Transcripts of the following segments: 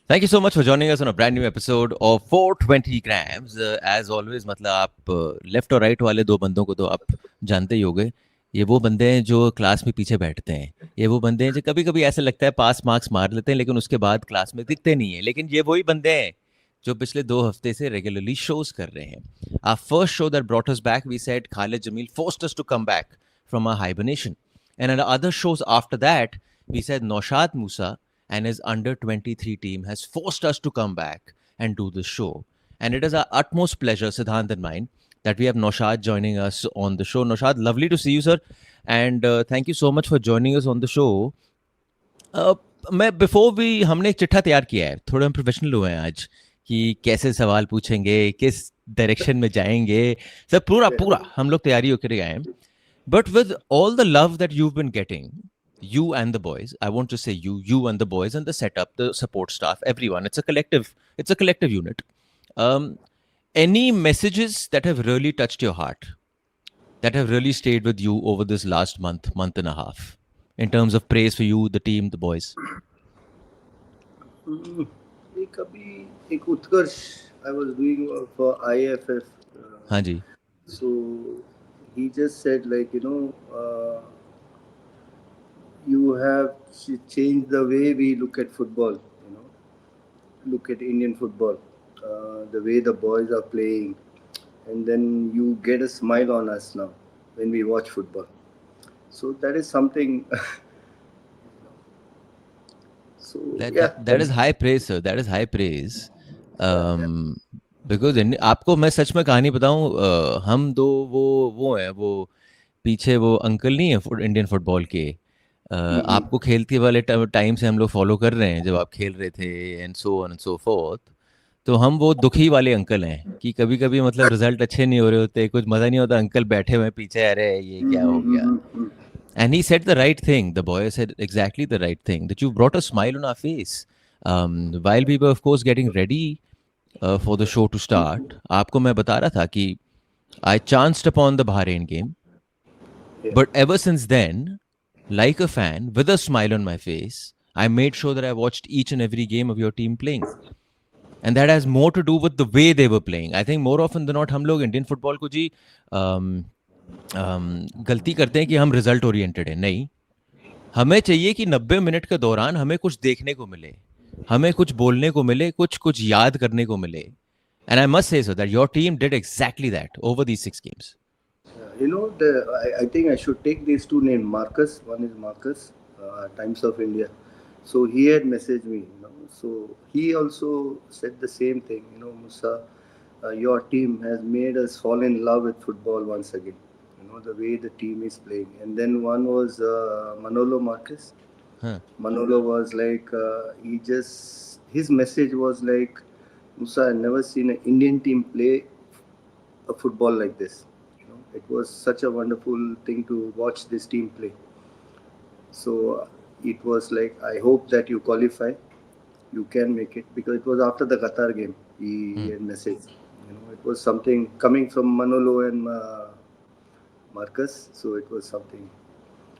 Thank you so much for joining us on a brand new episode of 420 grams. As always, मतलब आप left और right वाले दो बंदों को तो आप जानते ही होंगे. ये वो बंदे हैं जो क्लास में पीछे बैठते हैं. ये वो बंदे हैं जो कभी कभी ऐसा लगता है पास मार्क्स मार लेते हैं लेकिन उसके बाद क्लास में दिखते नहीं है. लेकिन ये वही बंदे हैं जो पिछले 2 हफ्ते से रेगुलरली शोज कर रहे हैं. Our first show that brought us back, we said Khalid Jamil forced us to come back from our hibernation. And in the other shows after that, we said Naushad Musa and his under 23 team has forced us to come back and do this show. And it is our utmost pleasure, Siddhant and mine, that we have Naushad joining us on the show. Naushad, lovely to see you, sir. And thank you so much for joining us on the show. Uh, मैं before भी हमने एक चिट्ठा तैयार किया है, थोड़े हम प्रोफेशनल हुए हैं आज कि कैसे सवाल पूछेंगे, किस डायरेक्शन में जाएंगे, सब पूरा Yeah. पूरा हम लोग तैयारी होकर गए हैं. But with all the love that you've been getting, you and the boys, I won't just say you and the boys and the setup, the support staff, everyone, it's a collective unit. Um, any messages that have really touched your heart, that have really stayed with you over this last month and a half, in terms of praise for you, the team, the boys? Mm, एक अभी एक उत्कर्ष I was doing for IFF. हाँ जी. So he just said like you have changed the way we look at football. Look at Indian football, the way the boys are playing, and then you get a smile on us now when we watch football. So that is something. So yeah, That is high praise, sir. That is high praise. Because आपको मैं सच में कहानी बताऊं, हम दो वो हैं, वो पीछे वो अंकल नहीं है इंडियन फुटबॉल के. आपको खेलते वाले टाइम से हम लोग फॉलो कर रहे हैं जब आप खेल रहे थे, and so on and so fourth. तो हम वो दुखी वाले अंकल हैं कि कभी कभी मतलब रिजल्ट अच्छे नहीं हो रहे होते, कुछ मज़ा नहीं होता, अंकल बैठे हुए हैं पीछे, अरे ये क्या हो गया. And he said the right thing. The boy said exactly the right thing, that you brought a smile on our face. While we were, of course, getting ready for the show to start, आपको मैं बता रहा था कि I chanced upon the Bahrain game. yeah. But ever since then, like a fan, with a smile on my face, I made sure that I watched each and every game of your team playing. And that has more to do with the way they were playing. I think more often than not, हम लोग Indian football को जी गलती करते हैं कि हम result oriented हैं. नहीं, हमें चाहिए कि 90 मिनट के दौरान हमें कुछ देखने को मिले, हमें कुछ बोलने को मिले, कुछ कुछ याद करने को मिले. And I must say so that your team did exactly that over these 6 games. I think I should take these two names. Marcus, one is Marcus, Times of India. So he had messaged me. So he also said the same thing. Musa, your team has made us fall in love with football once again. The way the team is playing. And then one was Manolo Marquez. हाँ. Manolo was like, his message was like, Musa, I've never seen an Indian team play a football like this. It was such a wonderful thing to watch this team play. So it was like, I hope that you qualify, you can make it, because it was after the Qatar game. He had messaged. It was something coming from Manolo and Marcus. So it was something.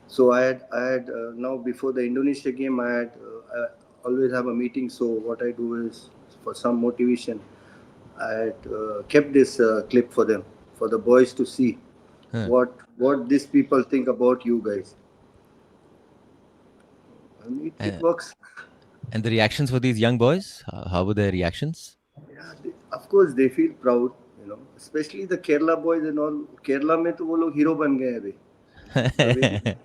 So I had now before the Indonesia game, I always have a meeting. So what I do is, for some motivation, I had kept this clip for them, for the boys to see हाँ. what these people think about you guys. And it And, works. and the reactions for these young boys, how were their reactions? Yeah, of course they feel proud, especially the Kerala boys and all. Kerala में तो वो लोग hero बन गए हैं अभी. The way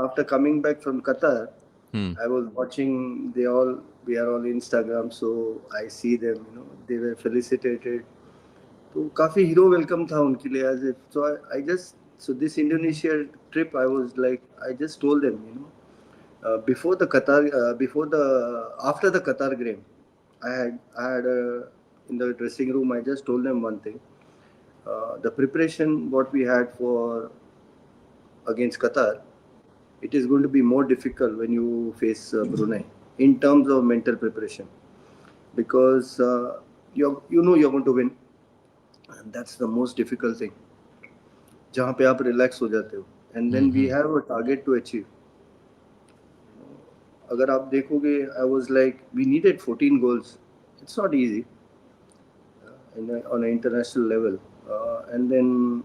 after coming back from Qatar, Hmm. I was watching. We are all Instagram, so I see them. They were felicitated. तो काफी हीरो वेलकम था उनके लिए as if so I just so this Indonesia trip I was like I just told them before the Qatar before the after the Qatar game I had in the dressing room I just told them one thing, the preparation what we had for against Qatar, it is going to be more difficult when you face Brunei in terms of mental preparation, because you're going to win, and that's the most difficult thing, जहाँ पे आप relax हो जाते हो, and then we have a target to achieve. अगर आप देखोगे, I was like, we needed 14 goals. It's not easy on an international level. And then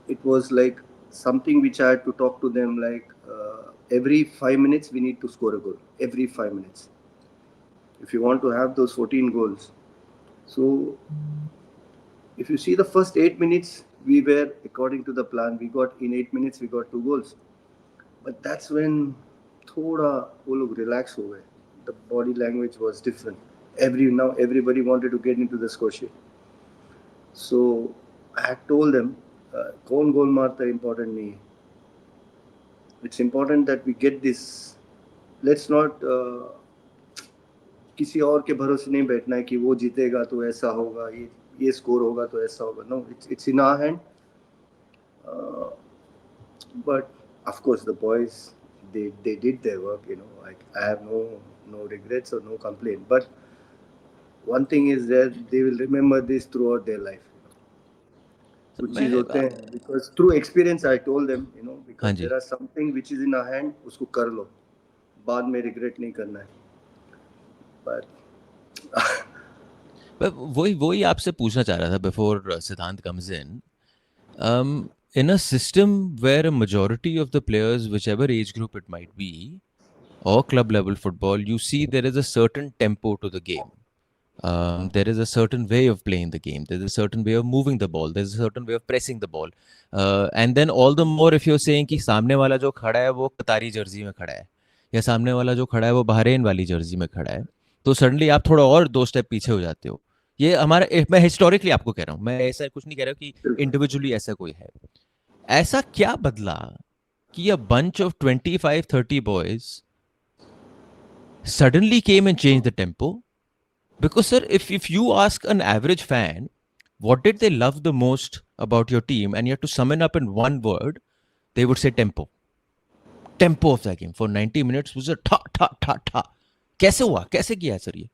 it was like something which I had to talk to them like every 5 minutes we need to score a goal. Every 5 minutes. If you want to have those 14 goals. So if you see the first 8 minutes, we were according to the plan. We got in 8 minutes we got 2 goals. But that's when थोड़ा वो लोग relax हो गए. The body language was different. Now everybody wanted to get into the score sheet. So I had told them, कौन गोल मारता है important नहीं है. It's important that we get this. Let's not किसी और के भरोसे नहीं बैठना है कि वो जीतेगा तो ऐसा होगा, ये स्कोर होगा तो ऐसा होगा. No, it's in our hand. But of course the boys, they did their work. I have no regrets or no complaint. But one thing is that they will remember this throughout their life. तो कुछ मैं चीज होते हैं, because through experience I told them, हाँ because ji, there are something which is in our hand, उसको कर लो, बाद में regret नहीं करना है. But मैं वही वही आपसे पूछना चाह रहा था बिफोर सिद्धांत comes in. In a system where a majority of the players, whichever age group it might be, or club level football, you see there is a certain tempo to the game. There is a certain way of playing the game. There's a certain way of moving the ball. There's a certain way of pressing the ball. And then all the more if you're saying कि सामने वाला जो खड़ा है वो कतारी Jersey में खड़ा है, या सामने वाला जो खड़ा है वो बहरेन वाली जर्सी में खड़ा है, तो सडनली आप थोड़ा और 2 स्टेप पीछे हो जाते हो. ये हमारा मैं हिस्टोरिकली आपको कह रहा हूँ, मैं ऐसा कुछ नहीं कह रहा हूँ कि इंडिविजुअली ऐसा कोई है. ऐसा क्या बदला कि a bunch of 25-30 boys suddenly came and changed the tempo? Because, sir, if you ask an average fan, what did they love the most about your team, and you have to sum it up in one word, they would say tempo. Tempo of that game for 90 minutes was a ta ta ta ta. कैसे हुआ, कैसे किया sir ये?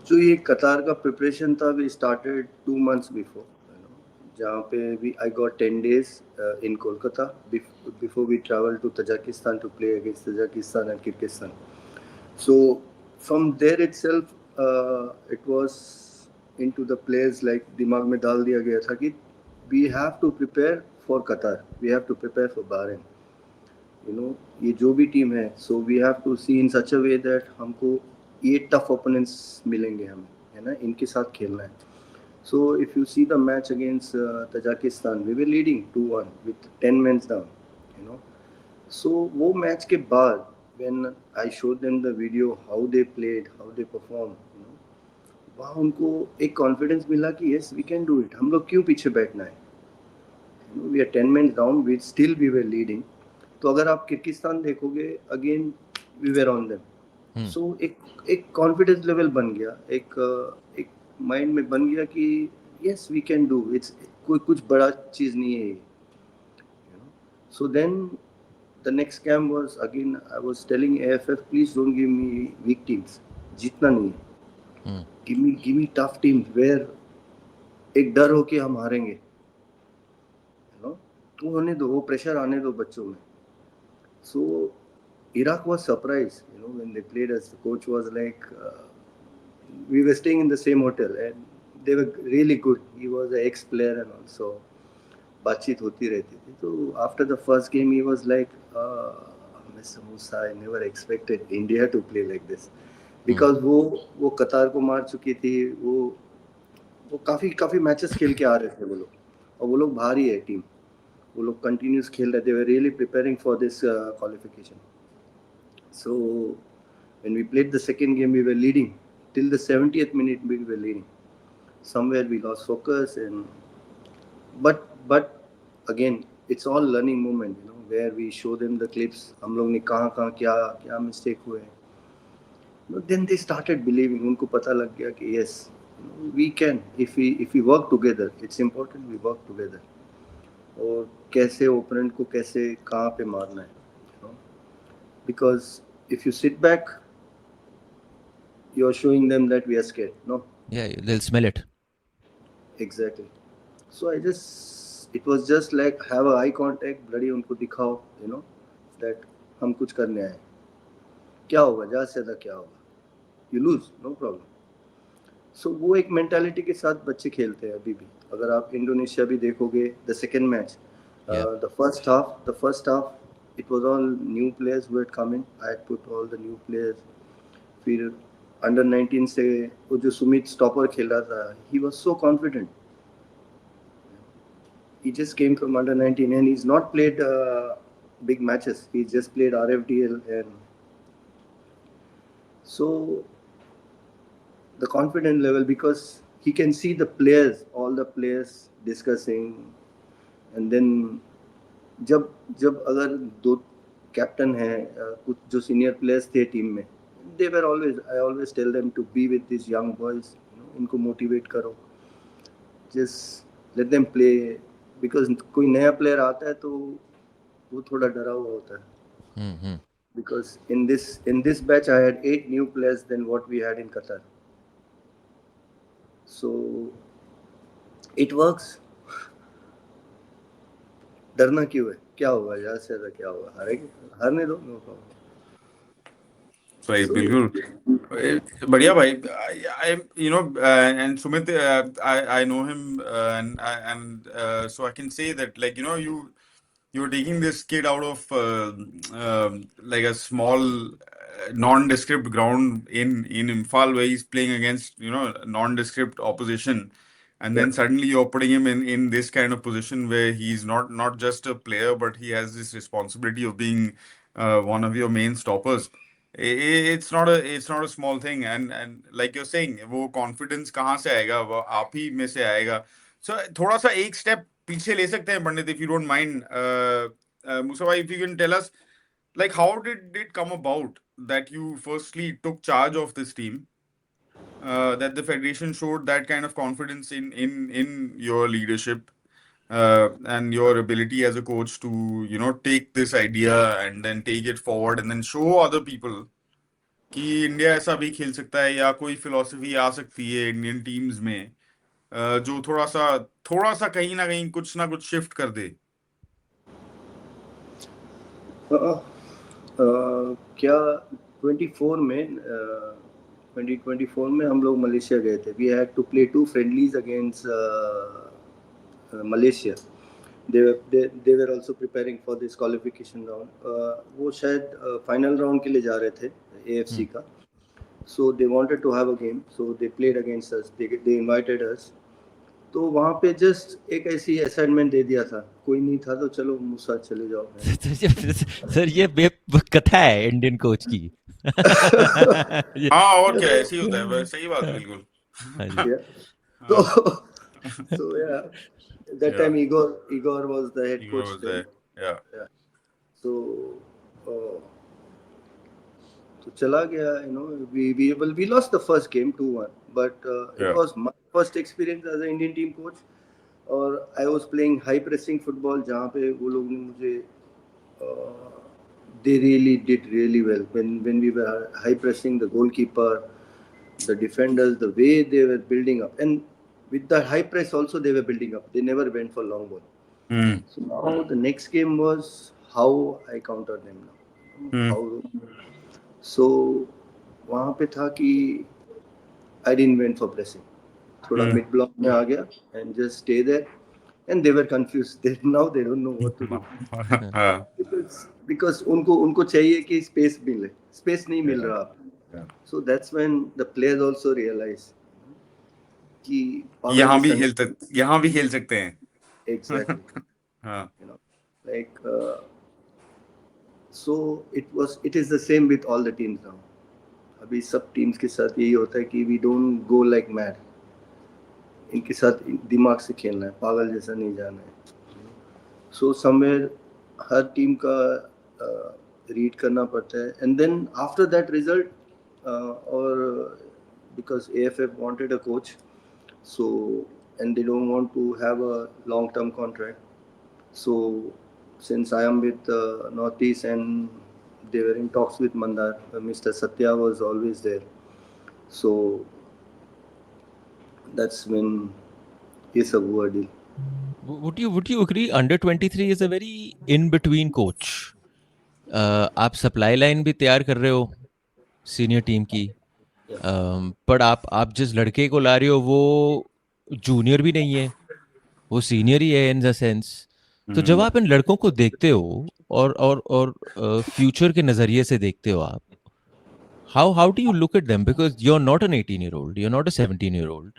जो ये कतार का preparation था, we started 2 months before. जहाँ पे I got 10 days in Kolkata before we traveled to Tajikistan to play against Tajikistan and Kyrgyzstan. So from there itself, it was into the players, like दिमाग में डाल दिया गया था कि we have to prepare for Qatar, we have to prepare for Bahrain. ये जो भी टीम है, so we have to see in such a way that हमको ये tough opponents मिलेंगे हमें, है ना, इनके साथ खेलना है. So if you see the match against Tajikistan, we were leading 2-1 with 10 men down, you know. So वो मैच के बाद when I showed them the video, how they played, how they performed, वहाँ उनको एक कॉन्फिडेंस मिला कि yes we can do it. हम लोग क्यों पीछे बैठना है? We are 10 men down, we were leading. तो अगर आप किर्गिस्तान देखोगे, again we were on them. So एक कॉन्फिडेंस लेवल बन गया, एक माइंड में बन गया कि yes we can do it's, कोई कुछ बड़ा चीज़ नहीं है ये. So then the next camp was again, I was telling AFF, please don't give me weak teams, जीतना नहीं है, give me tough teams where एक डर हो कि हम हारेंगे. तो होने दो, वो प्रेशर आने दो बच्चों में. So Iraq was surprised, when they played us. The coach was like, we were staying in the same hotel and they were really good. He was an ex-player and also बातचीत होती रहती थी. So after the first game, he was like, Mr. Musa, I never expected India to play like this, because वो कतार को मार चुकी थी. वो काफी मैचेस खेल के आ रहे थे वो लोग, और वो लोग बाहर ही है टीम. वो लोग कंटिन्यूस खेल रहे थे. They really preparing for this qualification. So when we played the second game, we were leading till the 70th minute. We were leading. Somewhere we lost focus, but again it's all learning moment, where we show them the clips. हम लोग ने कहाँ क्या mistake हुए. Then they started believing. उनको पता लग गया कि yes, we can, if we work together. It's important we work together. और कैसे ओपोनेंट को कैसे कहाँ पे मारना है, because if you sit back, you're showing them that we are scared. No. Yeah, they'll smell it. Exactly. So I just It was just like have a eye contact, bloody उनको दिखाओ, you know, that हम कुछ करने आए. क्या होगा, ज़्यादा से ज़्यादा क्या होगा? You lose, no problem. सो वो एक मेंटालिटी के साथ बच्चे खेलते हैं अभी भी. अगर आप इंडोनेशिया भी देखोगे, the second match, Yeah. The first half it was all new players who had come in. I had put all the new players. फिर अंडर 19 से वो जो सुमित स्टॉपर खेल रहा था, he was so confident. He just came from under 19 and he's not played big matches. He just played RFDL, and so the confidence level, because he can see the players, all the players discussing, and then जब जब अगर दो captain है, कुछ जो senior players थे team में, they were always, I always tell them to be with these young boys, you know, इनको मोटिवेट करो, just let them play, because कोई नया प्लेयर आता है तो वो थोड़ा डरा हुआ होता है. Because in this batch I had 8 new players than what we had in Qatar. So it works. डरना क्यों है? क्या होगा, ज़्यादा से ज़्यादा क्या होगा? हारेंगे, हारने दो, नो प्रॉब्लम. भाई बिल्कुल बढ़िया भाई. I you know and Sumit, I know him, and so I can say that, like, you know, you're taking this kid out of like a small nondescript ground in Imphal, where he's playing against, you know, nondescript opposition, and then suddenly you're putting him in this kind of position where he's not just a player, but he has this responsibility of being one of your main stoppers. It's not a small thing, and like you're saying, वो confidence कहाँ से आएगा? वो आप ही में से आएगा. So थोड़ा सा एक step पीछे ले सकते हैं पंडित, if you don't mind. Musa bhai, if you can tell us, like, how did it come about that you firstly took charge of this team? That the federation showed that kind of confidence in your leadership, and your ability as a coach to, you know, take this idea and then take it forward and then show other people कि India ऐसा भी खेल सकता है, या कोई philosophy आ सकती है इंडियन टीम्स में, जो थोड़ा सा कहीं ना कहीं कुछ ना कुछ शिफ्ट कर दे. क्या 24 में 2024 में हम लोग मलेशिया गए थे. We had to play 2 friendlies against Malaysia. they were also preparing for this qualification round. वो शायद फाइनल राउंड के लिए जा रहे थे AFC का. So they wanted to have a game, so they played against us. They invited us. तो वहाँ पे जस्ट एक ऐसी असाइनमेंट दे दिया था, कोई नहीं था तो चलो मूसा चले जाओ. सर ये कथा है इंडियन कोच की. हाँ, और क्या, ऐसे ही होता है. सही बात, बिल्कुल. So yeah, that time Igor was the head coach then. Yeah. So तो चला गया, you know, we lost the first game 2-1, but it was my first experience as an Indian team coach, और I was playing high pressing football, जहाँ पे वो लोग ने मुझे they really did really well when we were high pressing, the goalkeeper, the defenders, the way they were building up, and with the high press also they were building up. They never went for long ball. So now the next game was how I countered them now. So वहाँ पे था कि I didn't went for pressing. थोड़ा mid block में आ गया and just stay there, and they were confused. Now they don't know what to do. because उनको चाहिए कि space मिले, space नहीं मिल रहा. So that's when the players also realize कि यहाँ भी खेल सकते हैं. Exactly. You know, like so it is the same with all the teams now. अभी सब टीम्स के साथ यही होता है कि we don't go like mad. इनके साथ दिमाग से खेलना है, पागल जैसा नहीं जाना है. So somewhere हर टीम का रीड करना पड़ता है, and then after that result, or because AFF wanted a coach, so and they don't want to have a long-term contract. So since I am with Northeast and they were in talks with Mandar, Mr. Satya was always there. So that's when ये सब हुआ deal. Would you agree under 23 is a very in between coach? आप supply line भी तैयार कर रहे हो senior team की, पर आप जिस लड़के को ला रहे हो वो जूनियर भी नहीं है, वो सीनियर ही है इन द सेंस। तो जब आप इन लड़कों को देखते हो और फ्यूचर के नज़रिए से देखते हो आप, how do you look at them? Because you're not an 18-year-old, you're not a 17-year-old.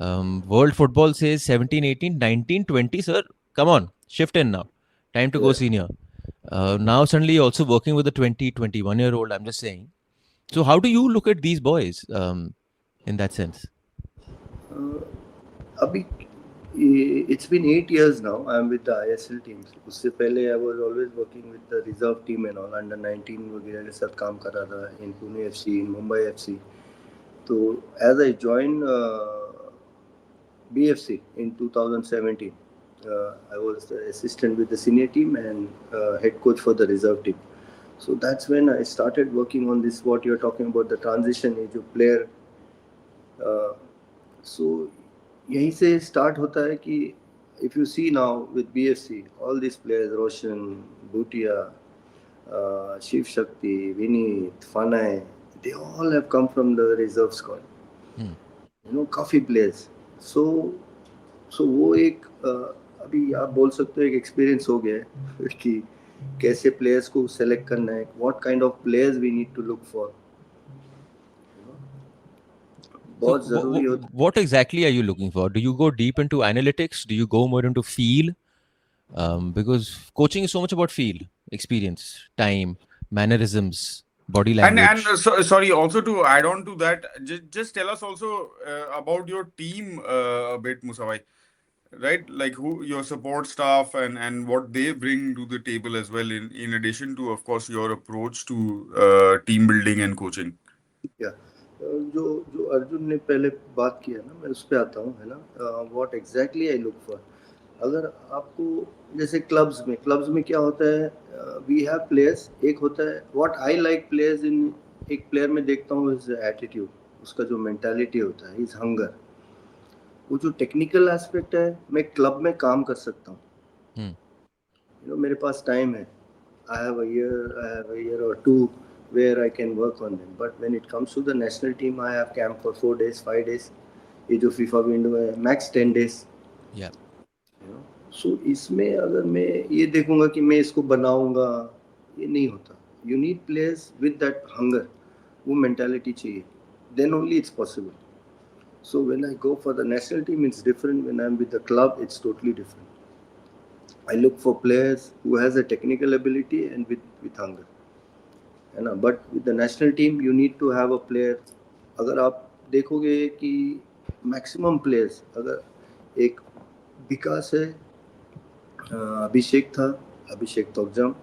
World football says 17, 18, 19, 20. Sir, come on, shift in now. Time to go Yeah. senior. Now suddenly you're also working with a 20, 21-year-old. I'm just saying. So how do you look at these boys in that sense? अभी it's been 8 years now. I'm with the ISL teams. उससे पहले I was always working with the reserve team and all, under 19 वगैरह के साथ काम कर रहा था in Pune FC, in Mumbai FC. तो as I joined BFC in 2017, I was the assistant with the senior team and head coach for the reserve team. So that's when I started working on this, what you're talking about, the transition age of player. So यहीं से start होता है कि if you see now with BFC, all these players, Roshan, Bhutia, Shiv Shakti, Vineet, Fanay, they all have come from the reserve squad. काफी players. सो वो एक अभी आप बोल सकते हो एक एक्सपीरियंस हो गया है कि कैसे प्लेयर्स को सेलेक्ट करना है, what kind of players we need to look for. बहुत जरूरी होता है. What exactly are you looking for? Do you go deep into analytics? Do you go more into feel? Because coaching is so much about feel, experience, time, mannerisms, body language. And sorry, also to add on to that, just tell us also about your team a bit, Musawai, right? Like who your support staff and what they bring to the table as well, in addition to, of course, your approach to team building and coaching. या जो जो अर्जुन ने पहले बात किया ना, मैं उस पे आता हूँ, है ना. What exactly I look for. अगर आपको जैसे क्लब्स में क्या होता है, वी हैव प्लेयर्स. एक होता है what I like players in, एक प्लेयर में देखता हूँ इज एटीट्यूड, उसका जो मेंटालिटी होता है, इज हंगर. वो जो टेक्निकल एस्पेक्ट है, मैं क्लब में काम कर सकता हूँ. मेरे पास टाइम है. I have a year or two where I can work on them. But when it comes to the national team, I have camp for 4 days, 5 days. ये जो FIFA window है, max 10 days. Yeah. So इसमें अगर मैं ये देखूंगा कि मैं इसको बनाऊंगा, ये नहीं होता. You need players with that hunger. वो mentality चाहिए. Then only it's possible. So when I go for the national team, it's different. When I'm with the club, it's totally different. I look for players who has a technical ability and with hunger, है ना. But with the national team, you need to have a player. अगर आप देखोगे कि maximum players, अगर एक विकास है, अभिषेक तोगजम,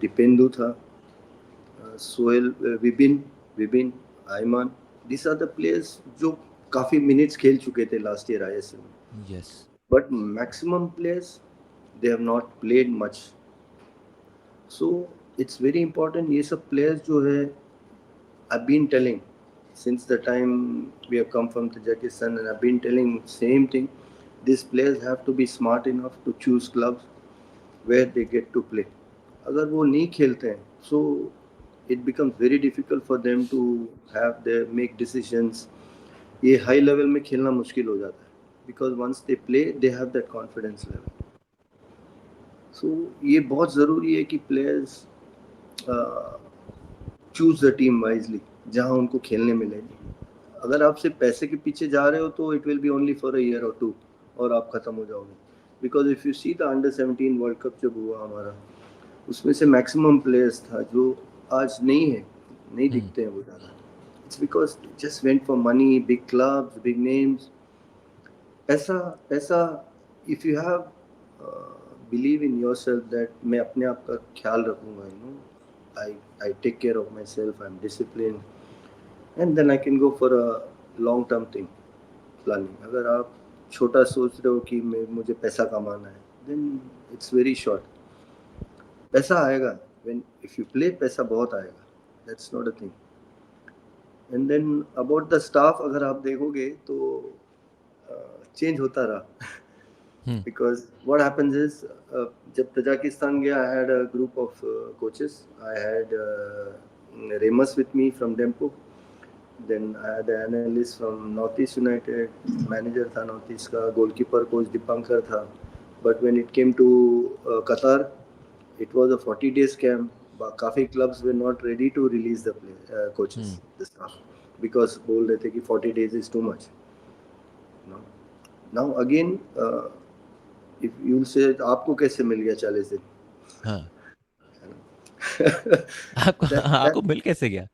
दीपेंदु था, Sohail, Vipin, Ayman. These are the players जो काफी मिनट्स खेल चुके थे लास्ट ईयर ISL में. Yes. But maximum players, they have not played much. So it's very important. ये सब players जो है, I've been telling since the time we have come from Tajikistan, and I've been telling same thing. These players have to be smart enough to choose clubs where they get to play. अगर वो नहीं खेलते हैं, so it becomes very difficult for them to have their make decisions. ये high level में खेलना मुश्किल हो जाता है. Because once they play, they have that confidence level. So ये बहुत ज़रूरी है कि players choose the team wisely, जहाँ उनको खेलने मिलेगी. अगर आप सिर्फ पैसे के पीछे जा रहे हो तो it will be only for a year or two और आप ख़त्म हो जाओगे. Because if you see the under-17 World Cup जब हुआ हमारा, उसमें से maximum players था जो आज नहीं दिखते हैं वो ज़्यादा. It's because they just went for money, big clubs, big names. पैसा, if you have believe in yourself that मैं अपने आप का ख्याल रखूंगा, I take care of myself, I'm disciplined, and then I can go for a long term thing planning. अगर आप छोटा सोच रहे हो कि मुझे पैसा कमाना है, then it's very short. पैसा आएगा, if you play पैसा बहुत आएगा, that's not a thing. And then about the staff, अगर आप देखोगे तो चेंज होता रहा. Hmm. Because what happens is, जब Tajikistan गया, I had a group of coaches. I had Remus with me from Dempo. Then I had an analyst from Northeast United. Manager था Northeast का. Goalkeeper coach Dipankar था. But when it came to Qatar, it was a 40 days camp. काफी clubs were not ready to release the coaches, the staff, because बोल रहे थे कि 40 days is too much. No. Now again, if you say आपको कैसे मिल गया 40 दिन? हाँ आपको that आपको मिल कैसे गया?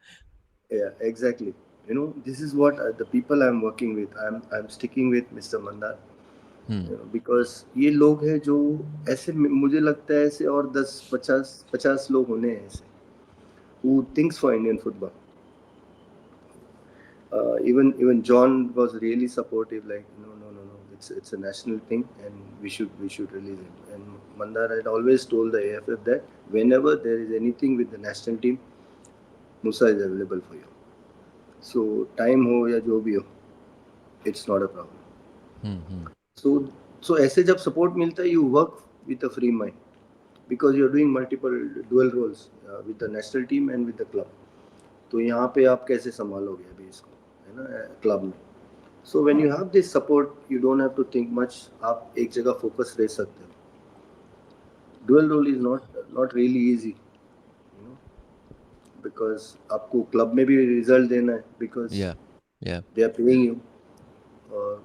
Yeah, exactly. This is what the people I'm working with. I'm sticking with Mr. Mandar. Hmm. Because ये लोग हैं जो ऐसे, मुझे लगता है ऐसे और 10-50 लोग होने हैं ऐसे who thinks for Indian football. Even John was really supportive. Like, no. It's a national thing, and we should release him. And Mandar had always told the AFF that whenever there is anything with the national team, Musa is available for you. So time हो या जो भी हो, it's not a problem. Hmm. So ऐसे जब support मिलता है, you work with a free mind, because you're doing multiple dual roles with the national team and with the club. तो यहाँ पे आप कैसे संभालोगे अभी इसको, है ना, क्लब में. So when you have this support, you don't have to think much. आप एक जगह focus रह सकते हो. Dual role is not really easy, because आपको क्लब में भी रिजल्ट देना है, because Yeah. they are paying you. और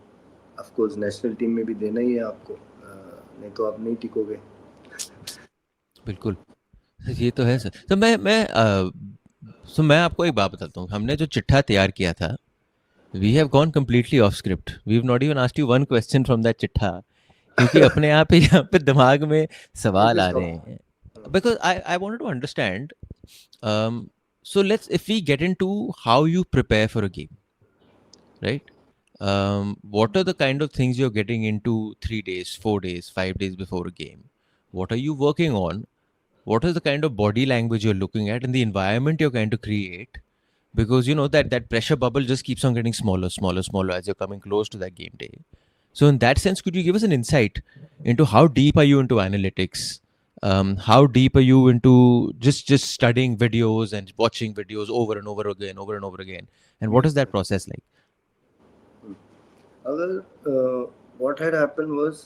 ऑफ कोर्स नेशनल टीम में भी देना ही है आपको, नहीं तो आप नहीं टिकोगे. बिल्कुल, ये तो है सर. तो मैं आपको एक बात बताता हूँ. हमने जो चिट्ठा तैयार किया था, we have gone completely off script. We have not even asked you one question from that चिट्ठा, क्योंकि अपने आप ही यहाँ पे दिमाग में सवाल आ रहे हैं. Because I wanted to understand. So if we get into how you prepare for a game, right? What are the kind of things you're getting into 3 days, 4 days, 5 days before a game? What are you working on? What is the kind of body language you're looking at and the environment you're going to create? Because you know that pressure bubble just keeps on getting smaller as you're coming close to that game day. So in that sense, could you give us an insight into how deep are you into analytics? How deep are you into just studying videos and watching videos over and over again? And what is that process like? अगर what had happened was,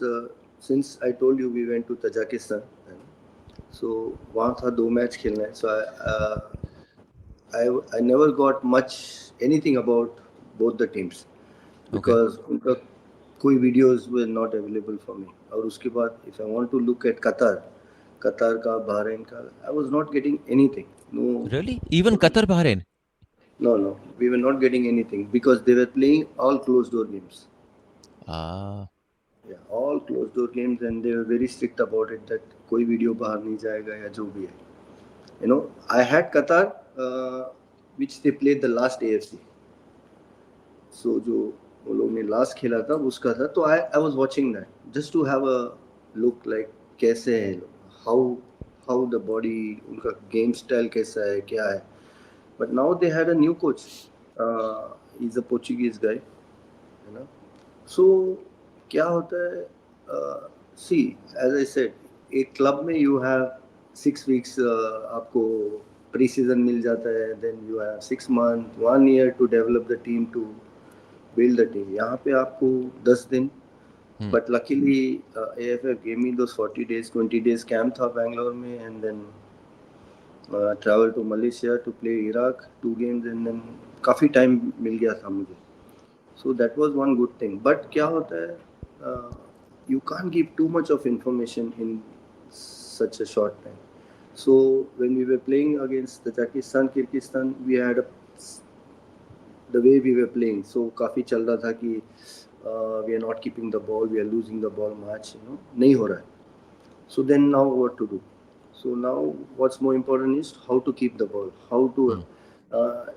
since I told you we went to Tajikistan, so वहाँ था 2 match खेलना है. So I never got much anything about both the teams, because उनका कोई videos were not available for me. और उसके बाद if I want to look at Qatar का, बहरीन का, I was not getting anything. No. Really? Even Qatar, Bahrain? No, we were not getting anything, because they were playing all closed door games. Ah. Yeah, all closed door games, and they were very strict about it that कोई video बाहर नहीं जाएगा या जो भी है. I had Qatar, which they played the last AFC. So जो वो लोग ने लास्ट खेला था उसका था, तो I was watching that just to have a look like कैसे है, how the body, उनका game style कैसा है, क्या है. But now they had a new coach. He's a Portuguese guy, So क्या होता है? See, as I said, एक क्लब में you have 6 weeks, आपको प्री सीजन मिल जाता है. Then you have 6 months, 1 year to develop the team, to build the team. यहाँ पे आपको 10 दिन. But luckily, AFF gave me those 40 days, 20 days camp था बैंगलोर में, and then travel to Malaysia to play Iraq 2 games, and then काफ़ी time मिल गया था मुझे. So that was one good thing. But क्या होता है, you can't give too much of information in such a short time. So when we were playing against Tajikistan, Kyrgyzstan, we had the way we were playing. So काफ़ी चल रहा था कि we are not keeping the ball, we are losing the ball match, नहीं हो रहा है. So then now what to do? So now what's more important is how to keep the ball, how to.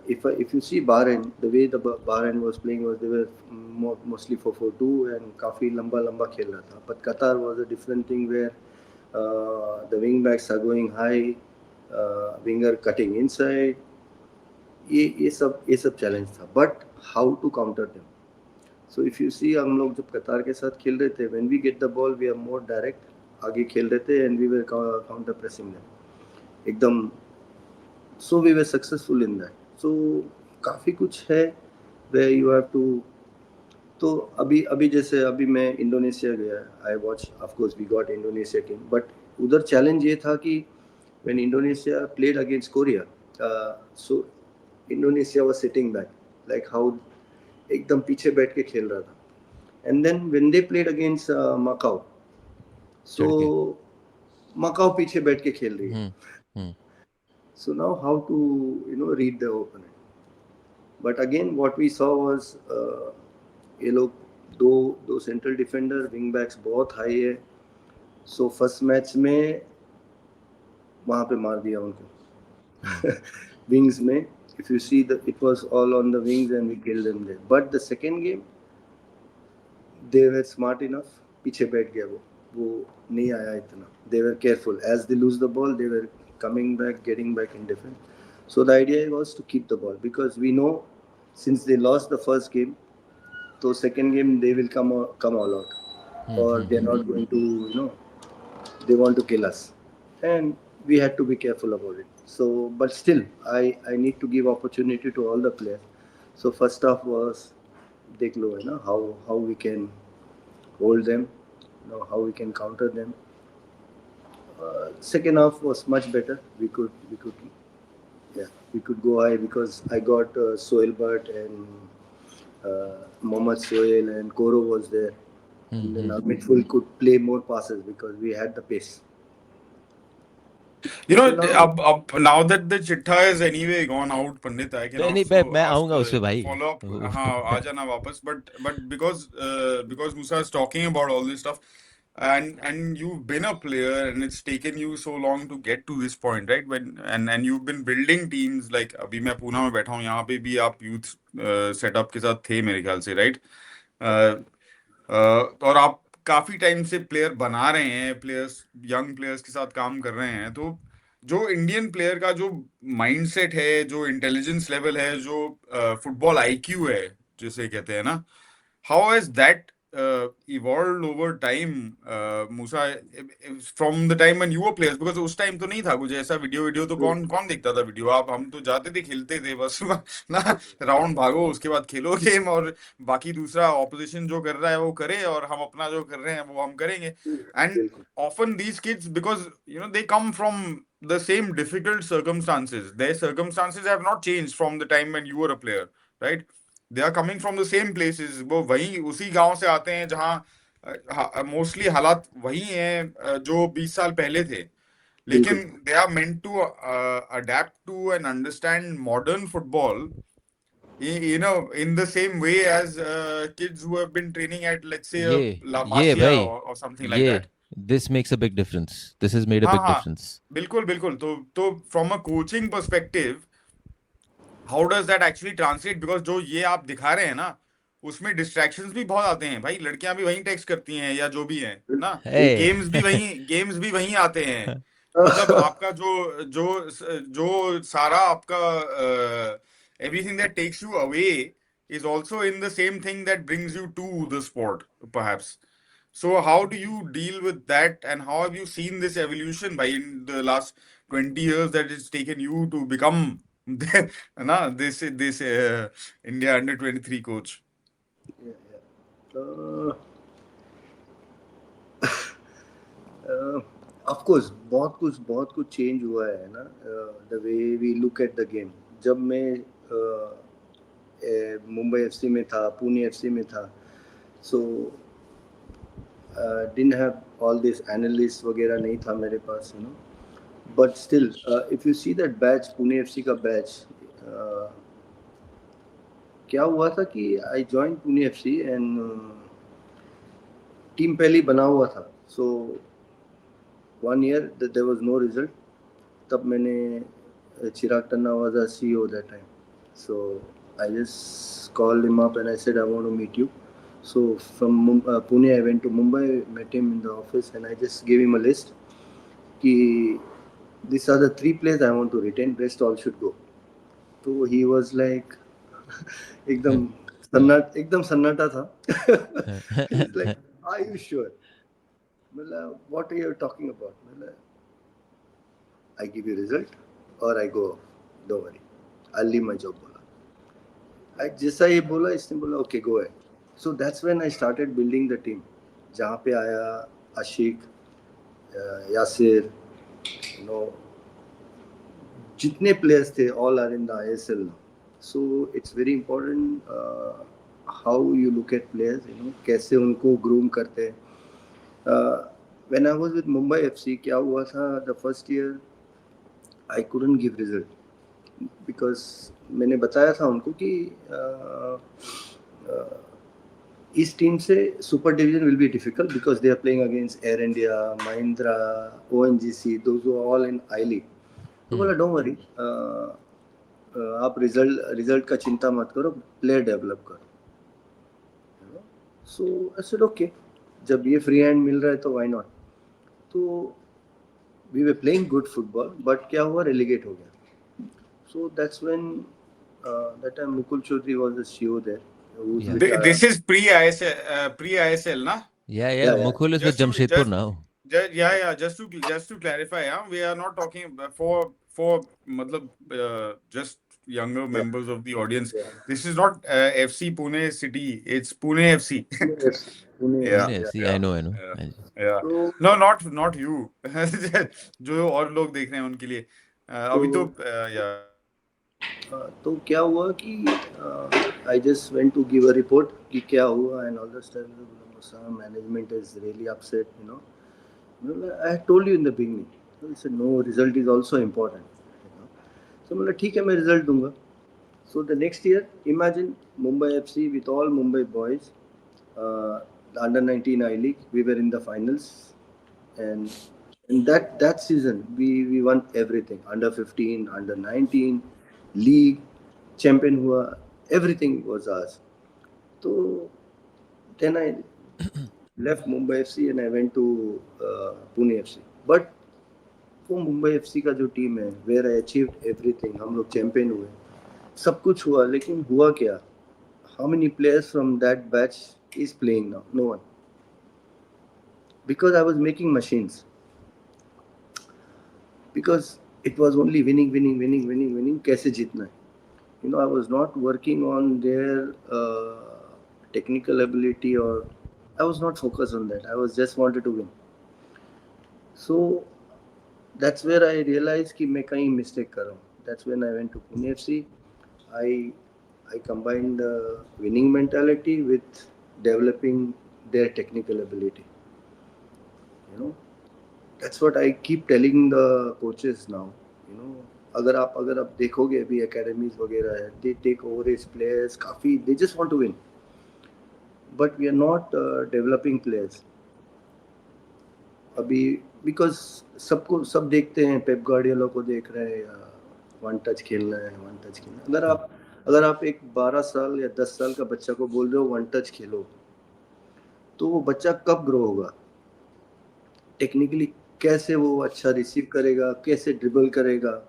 If you see Bahrain, the way the Bahrain was playing was they were mostly 4-4-2 and काफी लंबा खेल रहा था. But Qatar was a different thing where the wing backs are going high, winger cutting inside. ये सब challenge था. But how to counter them? So if you see हम लोग जब कतार के साथ खेल रहे थे, when we get the ball we are more direct, आगे खेल रहे थे and we were counter pressing them एकदम. So we were successful in that. So काफ़ी कुछ है where you have to. तो अभी अभी जैसे अभी मैं इंडोनेशिया गया, I watch, of course we got Indonesia team, but उधर चैलेंज ये था कि when Indonesia played against Korea, so Indonesia was sitting back, like how एकदम पीछे बैठ के खेल रहा था. And then when they played against Macau, so Macau पीछे बैठ के खेल रही है. So now how to read the opponent. But again what we saw was ये लोग दो सेंट्रल डिफेंडर, विंग बैक्स बहुत हाई है. सो फर्स्ट मैच में वहाँ पे मार दिया उनको विंग्स में. If you see the it was all on the wings and we killed them there. But the second game they were smart enough, पीछे बैठ गया वो नहीं आया इतना. They were careful as they lose the ball, they were coming back, getting back in defense. So the idea was to keep the ball because we know since they lost the first game, so second game they will come all out, or they're not going to, they want to kill us, and we had to be careful about it. So but still I need to give opportunity to all the players. So first half was dekh lo, how we can hold them, how we can counter them. Second half was much better. We could go high because I got Sohail Bhatt and Mohammad Sohail and Koro was there. And then our midfield could play more passes because we had the pace. You know, So now that the chitta is anyway gone out, Pandit, I can नहीं also मैं ask आऊंगा उस पे भाई. follow up. हाँ, आ जाना वापस. But because Musa is talking about all this stuff, and you've been a player, and it's taken you so long to get to this point, right? And you've been building teams like अभी मैं पुणे में बैठा हूँ, यहाँ पे भी आप youth setup के साथ थे मेरे ख्याल से, right? और आप काफी टाइम से प्लेयर बना रहे हैं, प्लेयर्स, यंग प्लेयर्स के साथ काम कर रहे हैं. तो जो इंडियन प्लेयर का जो माइंडसेट है, जो इंटेलिजेंस लेवल है, जो फुटबॉल आईक्यू है जिसे कहते हैं ना, how has that evolved over time, Musa, from the time when you were players? Because उस टाइम तो नहीं था कुछ ऐसा. वीडियो तो कौन देखता था वीडियो? हम तो जाते थे, खेलते थे बस ना, राउंड भागो, उसके बाद खेलो गेम, और बाकी दूसरा ऑपोजिशन जो कर रहा है वो करे, और हम अपना जो कर रहे हैं वो हम करेंगे. And often these kids, because they come from the same difficult circumstances. Their circumstances have not changed from the time when you were a player, right? They are coming from the same places. वो वही उसी गांव से आते हैं जहाँ mostly हालात वही हैं जो 20 साल पहले थे. लेकिन they are meant to adapt to and understand modern football in the same way as kids who have been training at, let's say, La ये Masia भाई, or something like that. this makes a big difference. This has made a big difference. बिल्कुल. तो from a coaching perspective, how does that actually translate? Because जो ये आप दिखा रहे हैं ना, उसमें डिस्ट्रैक्शंस भी बहुत आते हैं भाई. लड़कियां भी वहीं टेक्स्ट करती हैं या जो भी है ना. गेम्स भी वहीं आते हैं. मतलब आपका जो सारा आपका everything that takes you away is also in the same thing that brings you to the sport, perhaps. So how do you deal with that, and how have you seen this evolution by in the last 20 years that it's taken you to become this India under 23 coach? Of course बहुत कुछ change हुआ है ना. The way we look at the game. जब मैं Mumbai FC में था, Pune FC में था, सो didn't have all this analysts वगैरह नहीं था मेरे पास, but still if you see that batch, Pune FC का बैच, क्या हुआ था कि I joined Pune FC and team पहले बना हुआ था. So 1 year that there was no result. तब मैंने चिराग टन्ना was a CEO that time. So I just called him up and I said I want to meet you. So from Pune I went to Mumbai, met him in the office, and I just gave him a list कि these are the 3 players I want to retain, rest all should go. So he was like एकदम एकदम सन्नाटा था. He's like, are you sure? मतलब, what are you talking about? मतलब, I give you result or I go off. Don't worry, I'll leave my job. बोला. जैसा ये बोला इसने बोला okay go ahead. So that's when I started building the team. जहाँ पे आया आशिक, यासिर, you know, जितने players थे all are in the ISL now. So it's very important how you look at players, you know, कैसे उनको groom करते हैं. When I was with Mumbai FC, क्या हुआ था, the first year I couldn't give result because मैंने बताया था उनको कि इस टीम से super division will be difficult because they are playing against Air India, Mahindra, ONGC, those are all in I league. तो बोला डोंट वरी, आप रिजल्ट का चिंता मत करो, प्लेयर डेवलप करो. सो आई सेड ओके, जब ये फ्री हैंड मिल रहा है तो व्हाई नॉट. तो we were playing good football but क्या हुआ, रेलीगेट हो गया. So that's when that time Mukul Chaudhary was the CEO there. Who's Yeah. with, This is pre-ISL, na? Yeah. Mukul is with Just to Jamshedpur just now. yeah. Just to clarify, we are not talking for matlab just younger members of the audience. yeah. This is not FC Pune City. It's Pune FC. Yes, Pune. Yeah, Pune FC, yeah, I know. yeah, हाँ जी. yeah. तो No, not you. जो और लोग देख रहे हैं उनके लिए अभी तो yeah. तो क्या हुआ कि I just went to give a report कि क्या हुआ and all the stuff. Management is really upset, you know. I told you in the beginning, say no, result is also important. तो मतलब ठीक है, मैं रिजल्ट दूंगा. So the next year imagine Mumbai FC with all Mumbai boys, the under-19 I League, we were in the finals, and in that season we won everything, under-15, under-19, league, champion हुआ, everything was ours. So then I left Mumbai FC and I went to Pune FC. But वो Mumbai FC का जो team है, where I achieved everything, हम लोग champion हुए, सब कुछ हुआ, लेकिन हुआ क्या? How many players from that batch is playing now? No one. Because I was making machines. Because it was only winning. कैसे जीतना है? You know, I was not working on their technical ability, or I was not focused on that. I was just wanted to win. So that's where I realized कि मैं कहीं mistake कर रहा हूँ. That's when I went to Pune FC. I combined winning mentality with developing their technical ability. You know, that's what I keep telling the coaches now. You know, अगर आप देखोगे अभी academies वगैरह है, they take overage players काफी, they just want to win. But we are not developing players. अभी because सब देखते हैं, पेप गार्डियोला को देख रहे हैं, वन टच खेलना है. अगर आप एक 12 साल या 10 साल का बच्चा को बोल रहे हो वन टच खेलो, तो वो बच्चा कब ग्रो होगा? टेक्निकली कैसे वो अच्छा रिसीव करेगा, कैसे ड्रिबल करेगा?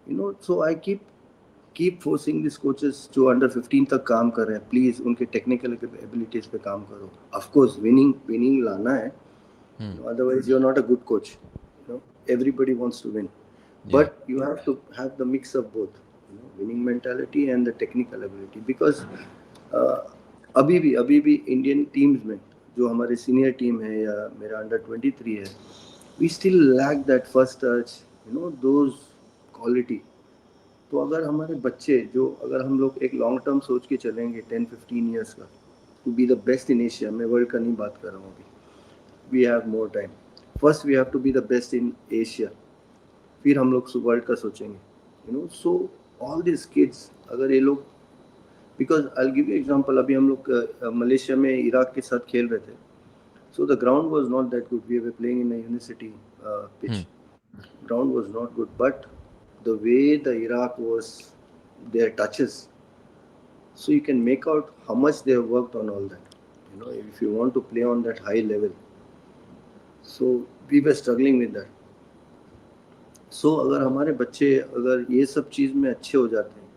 You know, so I keep forcing this coaches जो अंडर 15 तक काम कर रहे हैं, प्लीज उनके टेक्निकल एबिलिटीज पे काम करो. ऑफ कोर्स विनिंग लाना है, otherwise you're not a good coach. You know, everybody wants to win, but you have to have the mix of both, you know, winning mentality and the technical ability. Because अभी भी Indian teams में जो हमारे senior team है या मेरा under 23 है, we still lack that first touch, you know, those quality. तो अगर हमारे बच्चे जो, अगर हम लोग एक लॉन्ग टर्म सोच के चलेंगे 10-15 years का, to be the best in Asia, मैं वर्ल्ड का नहीं बात कर रहा हूँ अभी, we have more time. First we have to be the best in Asia, फिर हम लोग वर्ल्ड का सोचेंगे. You know, so all these kids, अगर ये लोग, because I'll give you example, अभी हम लोग मलेशिया में इराक के साथ खेल रहे थे. So the ground was not that good. We were playing in a university pitch. Ground was not good, but the way the Iraq was, their touches, so you can make out how much they have worked on all that. You know, if you want to play on that high level. So we were struggling with that. So अगर हमारे बच्चे अगर ये सब चीज़ में अच्छे हो जाते हैं,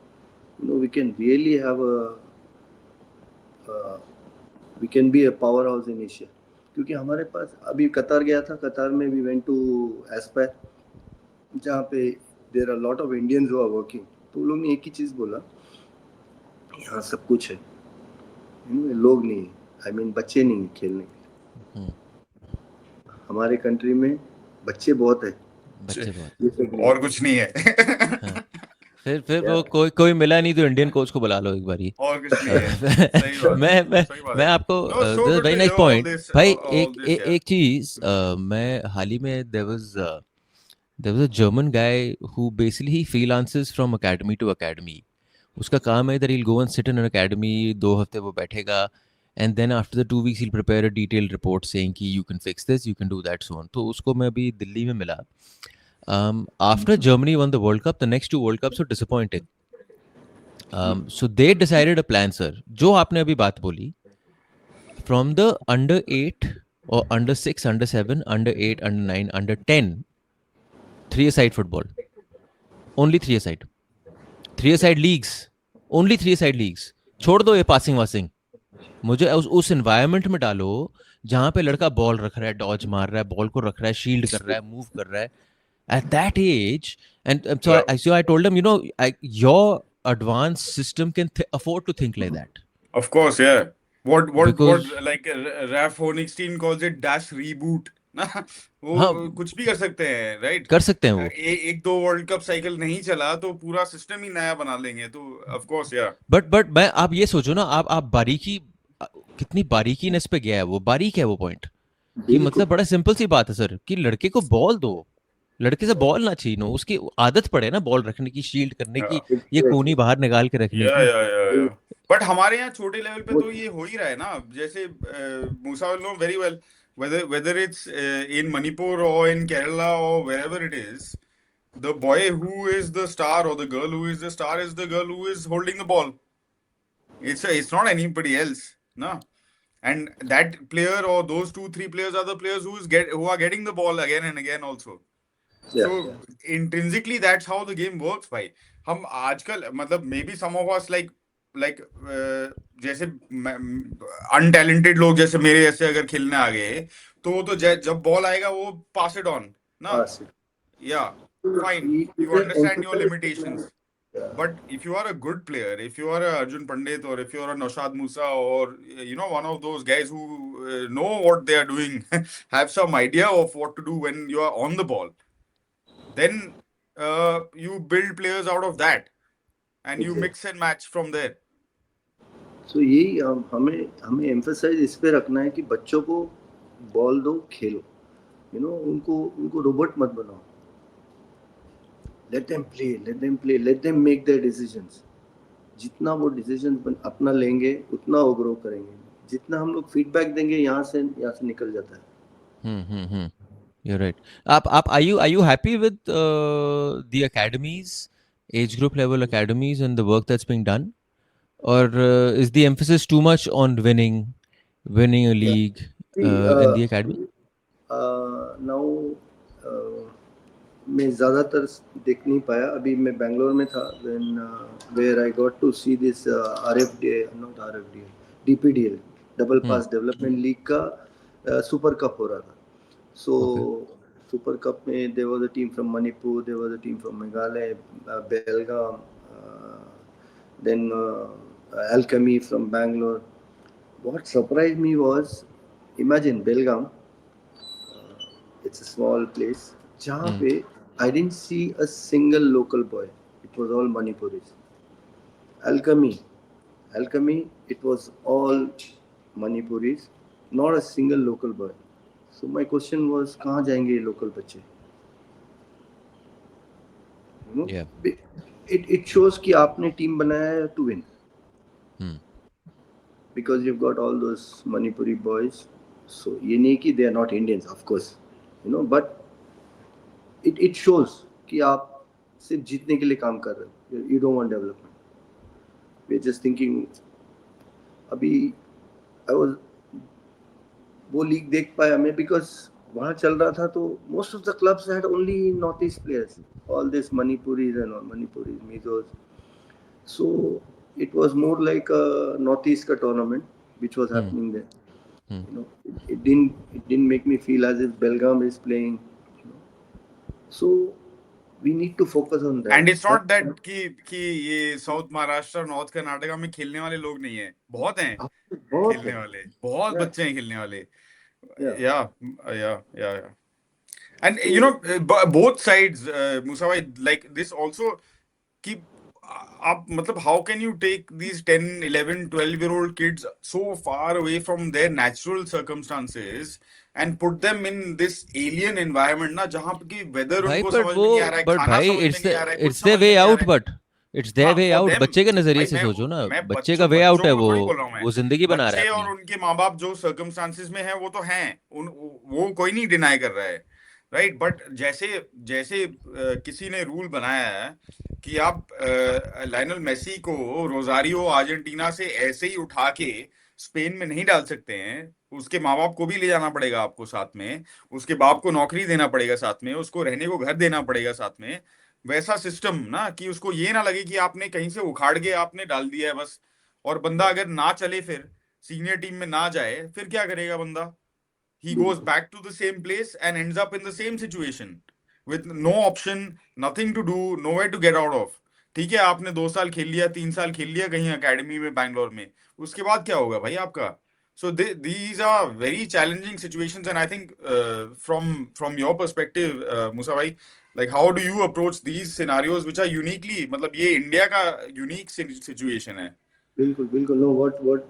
you know, we can really have we can be a powerhouse in Asia. क्योंकि हमारे पास अभी कतार गया था, कतार में we went to Aspire, जहाँ पे there are lot of Indians who are working. तो लोग ने एक ही चीज़ बोला, यहाँ सब कुछ है, लोग नहीं है, I mean बच्चे नहीं है खेलने के। हमारे कंट्री में बच्चे बहुत है, बच्चे बहुत, और कुछ नहीं है। हाँ। फिर वो कोई मिला नहीं तो इंडियन कोच को बुला लो एक बारी। और कुछ नहीं है। सही बात है, सही बात मैं है। आपको No, so good very to nice hear all point this, भाई। all this, yeah. एक चीज मैं हाल ही में there was a German guy who basically he freelances from academy to academy. उसका काम है इधर he'll go and sit in an academy, 2 हफ्ते वो बैठेगा, and then after the 2 weeks he'll prepare a detailed report saying कि you can fix this, you can do that, so on. तो उसको मैं अभी दिल्ली में मिला। After Germany won the World Cup, the next 2 World Cups were disappointing. So they decided a plan, sir. जो आपने अभी बात बोली, from the under 8 or under 6, under 7, under 8, under 9, under 10, 3-a-side football. Only 3-a-side. 3-a-side leagues. Only 3-a-side leagues. छोड़ दो ये passing washing, मुझे उस एनवायरनमेंट में डालो जहां पे लड़का बॉल रख रहा है, डॉज मार रहा है, बॉल को रख रहा है, शील्ड कर रहा है, मूव कर रहा है at that age. And so I told him, your advanced system can afford to think like that. Of course, yeah. What Because- like Ralph Honigstein calls it dash reboot. ना वो हाँ, कुछ भी कर सकते हैं, राइट? कर सकते हैं वो। एक दो वर्ल्ड कप साइकिल नहीं चला तो पूरा सिस्टम ही नया बना लेंगे, तो ऑफ कोर्स या। बट मैं आप ये सोचो ना, आप बारीकी, कितनी बारीकी इस पे गया है, वो बारीक है वो पॉइंट कि मतलब बड़ा सिंपल सी बात है सर कि लड़के को बॉल दो, लड़के से बॉल ना छीनो, उसकी आदत पड़े ना बॉल रखने की, शील्ड करने की, ये कोनी बाहर निकाल के रखने की। बट हमारे यहाँ छोटे लेवल पे तो ये हो ही रहा है ना, जैसे Moosa will know very well whether it's in Manipur or in Kerala or wherever it is, the boy who is the star or the girl who is the star is the girl who is holding the ball. It's not anybody else, no. And that player or those 2-3 players are the players who are getting the ball again and again also. So intrinsically that's how the game works, भाई। हम आजकल मतलब maybe some of us like जैसे untalented लोग जैसे मेरे जैसे अगर खेलने आ गए तो वो तो जब बॉल आएगा वो पास इट ऑन ना, या fine, you understand your limitations. But if you are a good player, if you are a Arjun Pandit or if you are a Naushad Musa or one of those guys who know what they are doing, have some idea of what to do when you are on the ball, then you build players out of that and you mix and match from there. So यही हमें emphasise इस पे रखना है कि बच्चों को ball दो, खेलो, उनको रोबोट मत बनाओ। let them play, let them make their decisions. जितना वो डिसीजन अपना लेंगे उतना वो ग्रो करेंगे, जितना हम लोग फीडबैक देंगे यहाँ से निकल जाता है। You're right. Are you happy with the academies, age group level academies, and the work that's being done, or is the emphasis too much on winning a league in the academy? Now मैं ज़्यादातर देख नहीं पाया, अभी मैं बेंगलोर में था where I got to see this DPDL double pass development league का सुपर कप हो रहा था। So Super Cup में there was a team from Manipur, there was a team from Meghalaya, Belgaum, then Alchemy from Bangalore. What surprised me was, imagine Belgaum, it's a small place, जहाँ पे I didn't see a single local boy. It was all Manipuris. Alchemy, it was all Manipuris, not a single local boy. So my question was, कहाँ जाएंगे ये local बच्चे? Yeah. It shows कि आपने team बनाया है to win. Because you've got all those Manipuri boys. So ये नहीं कि they are not Indians, of course, but it shows कि आप सिर्फ जीतने के लिए काम कर रहे हो. You don't want development. We're just thinking. अभी वो लीग देख पाया मैं because वहाँ चल रहा था, तो most of the clubs had only northeast players, all this Manipuris and all Manipuris, Mizos. So it was more like a northeast का tournament. which was happening there. Hmm. You know, it didn't make me feel as if Belgaum is playing. You know. So we need to focus on that. And it's not that कि ये south Maharashtra north Karnataka में खेलने वाले लोग नहीं है, बहुत हैं बहुत खेलने है. वाले, बहुत Yeah. बच्चे हैं खेलने वाले. Yeah. Yeah. And you know, both sides, Musa bhai, like this also, कि आप मतलब how can you take these 10, 11, 12-year-old kids so far away from their natural circumstances and put them in this alien environment ना, जहाँ की weather भाई उनको पर समझ वो में नहीं आ रहा है, बट खाना भाई समझ में इट्स नहीं आ रहा है, कुछ इट्स समझ द में वे नहीं आ आउट, रहा है. बट इट्स देयर हाँ, वे for आउट. them, बच्चे के नजरिए भाई से सोचो ना, मैं बच्चे का वे बच्चों आउट है को वो थोड़ी बोल रहा हूँ मैं. वो जिंदगी बना रहा बच्चे है और अपनी. उनके माँ बाप जो सर्कमस्टांसिस में है वो तो हैं, वो कोई नहीं डिनाई कर रहा है, राइट. बट जैसे जैसे किसी ने रूल बनाया है कि आप लायनल मेसी को रोजारियो अर्जेंटीना से ऐसे ही उठा के स्पेन में नहीं डाल सकते हैं, उसके माँ बाप को भी ले जाना पड़ेगा आपको साथ में, उसके बाप को नौकरी देना पड़ेगा साथ में, उसको रहने को घर देना पड़ेगा साथ में. वैसा सिस्टम ना कि उसको ये ना लगे कि आपने कहीं से उखाड़ के आपने डाल दिया है बस, और बंदा अगर ना चले, फिर सीनियर टीम में ना जाए, फिर क्या करेगा बंदा? He goes back to the same place and ends up in the same situation with no option, nothing to do, nowhere to get out of. ठीक है, आपने 2 साल खेल लिया, 3 साल खेल लिया कहीं एकेडमी में बैंगलोर में, उसके बाद क्या होगा भाई आपका? So these are very challenging situations, and I think from your perspective, Musa bhai, like how do you approach these scenarios which are uniquely, मतलब ये इंडिया का unique situation है. बिल्कुल. No,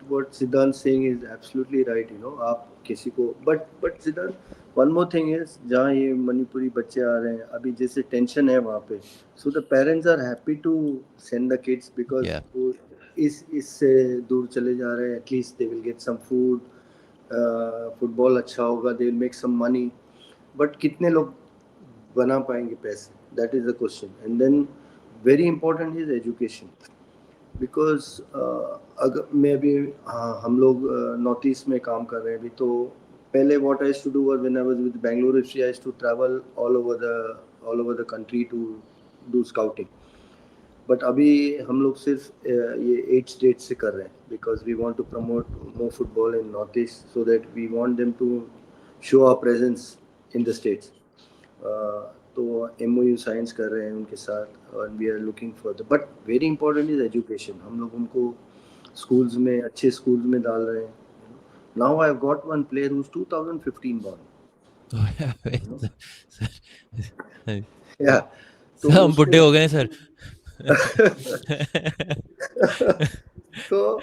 what Siddhant saying is absolutely right. You know, आप किसी को but Siddhant, one more thing is, जहाँ ये मणिपुरी बच्चे आ रहे हैं अभी, जैसे टेंशन है वहाँ पे, so the parents are happy to send the kids because Yeah. वो इससे दूर चले जा रहे हैं, at least they will get some food, football अच्छा होगा, they will make some money. But कितने लोग बना पाएंगे पैसे? That is the question. And then very important is education. Because अगर मैं अभी हम लोग नॉर्थ ईस्ट में काम कर रहे हैं अभी, तो पहले what I to do was when I was with Bengaluru FC, I to travel all over the country to do scouting. But अभी हम लोग सिर्फ ये 8 स्टेट से कर रहे हैं because we want to promote more football in North East, so that we want them to show our presence in the states. तो MOU साइंस कर रहे हैं उनके साथ और we are looking for the, but very important is education. हम लोग उनको स्कूल्स में, अच्छे स्कूल्स में डाल रहे हैं. Now I have got one player who is 2015 born. या तो हम बुढ़े हो गए हैं सर. तो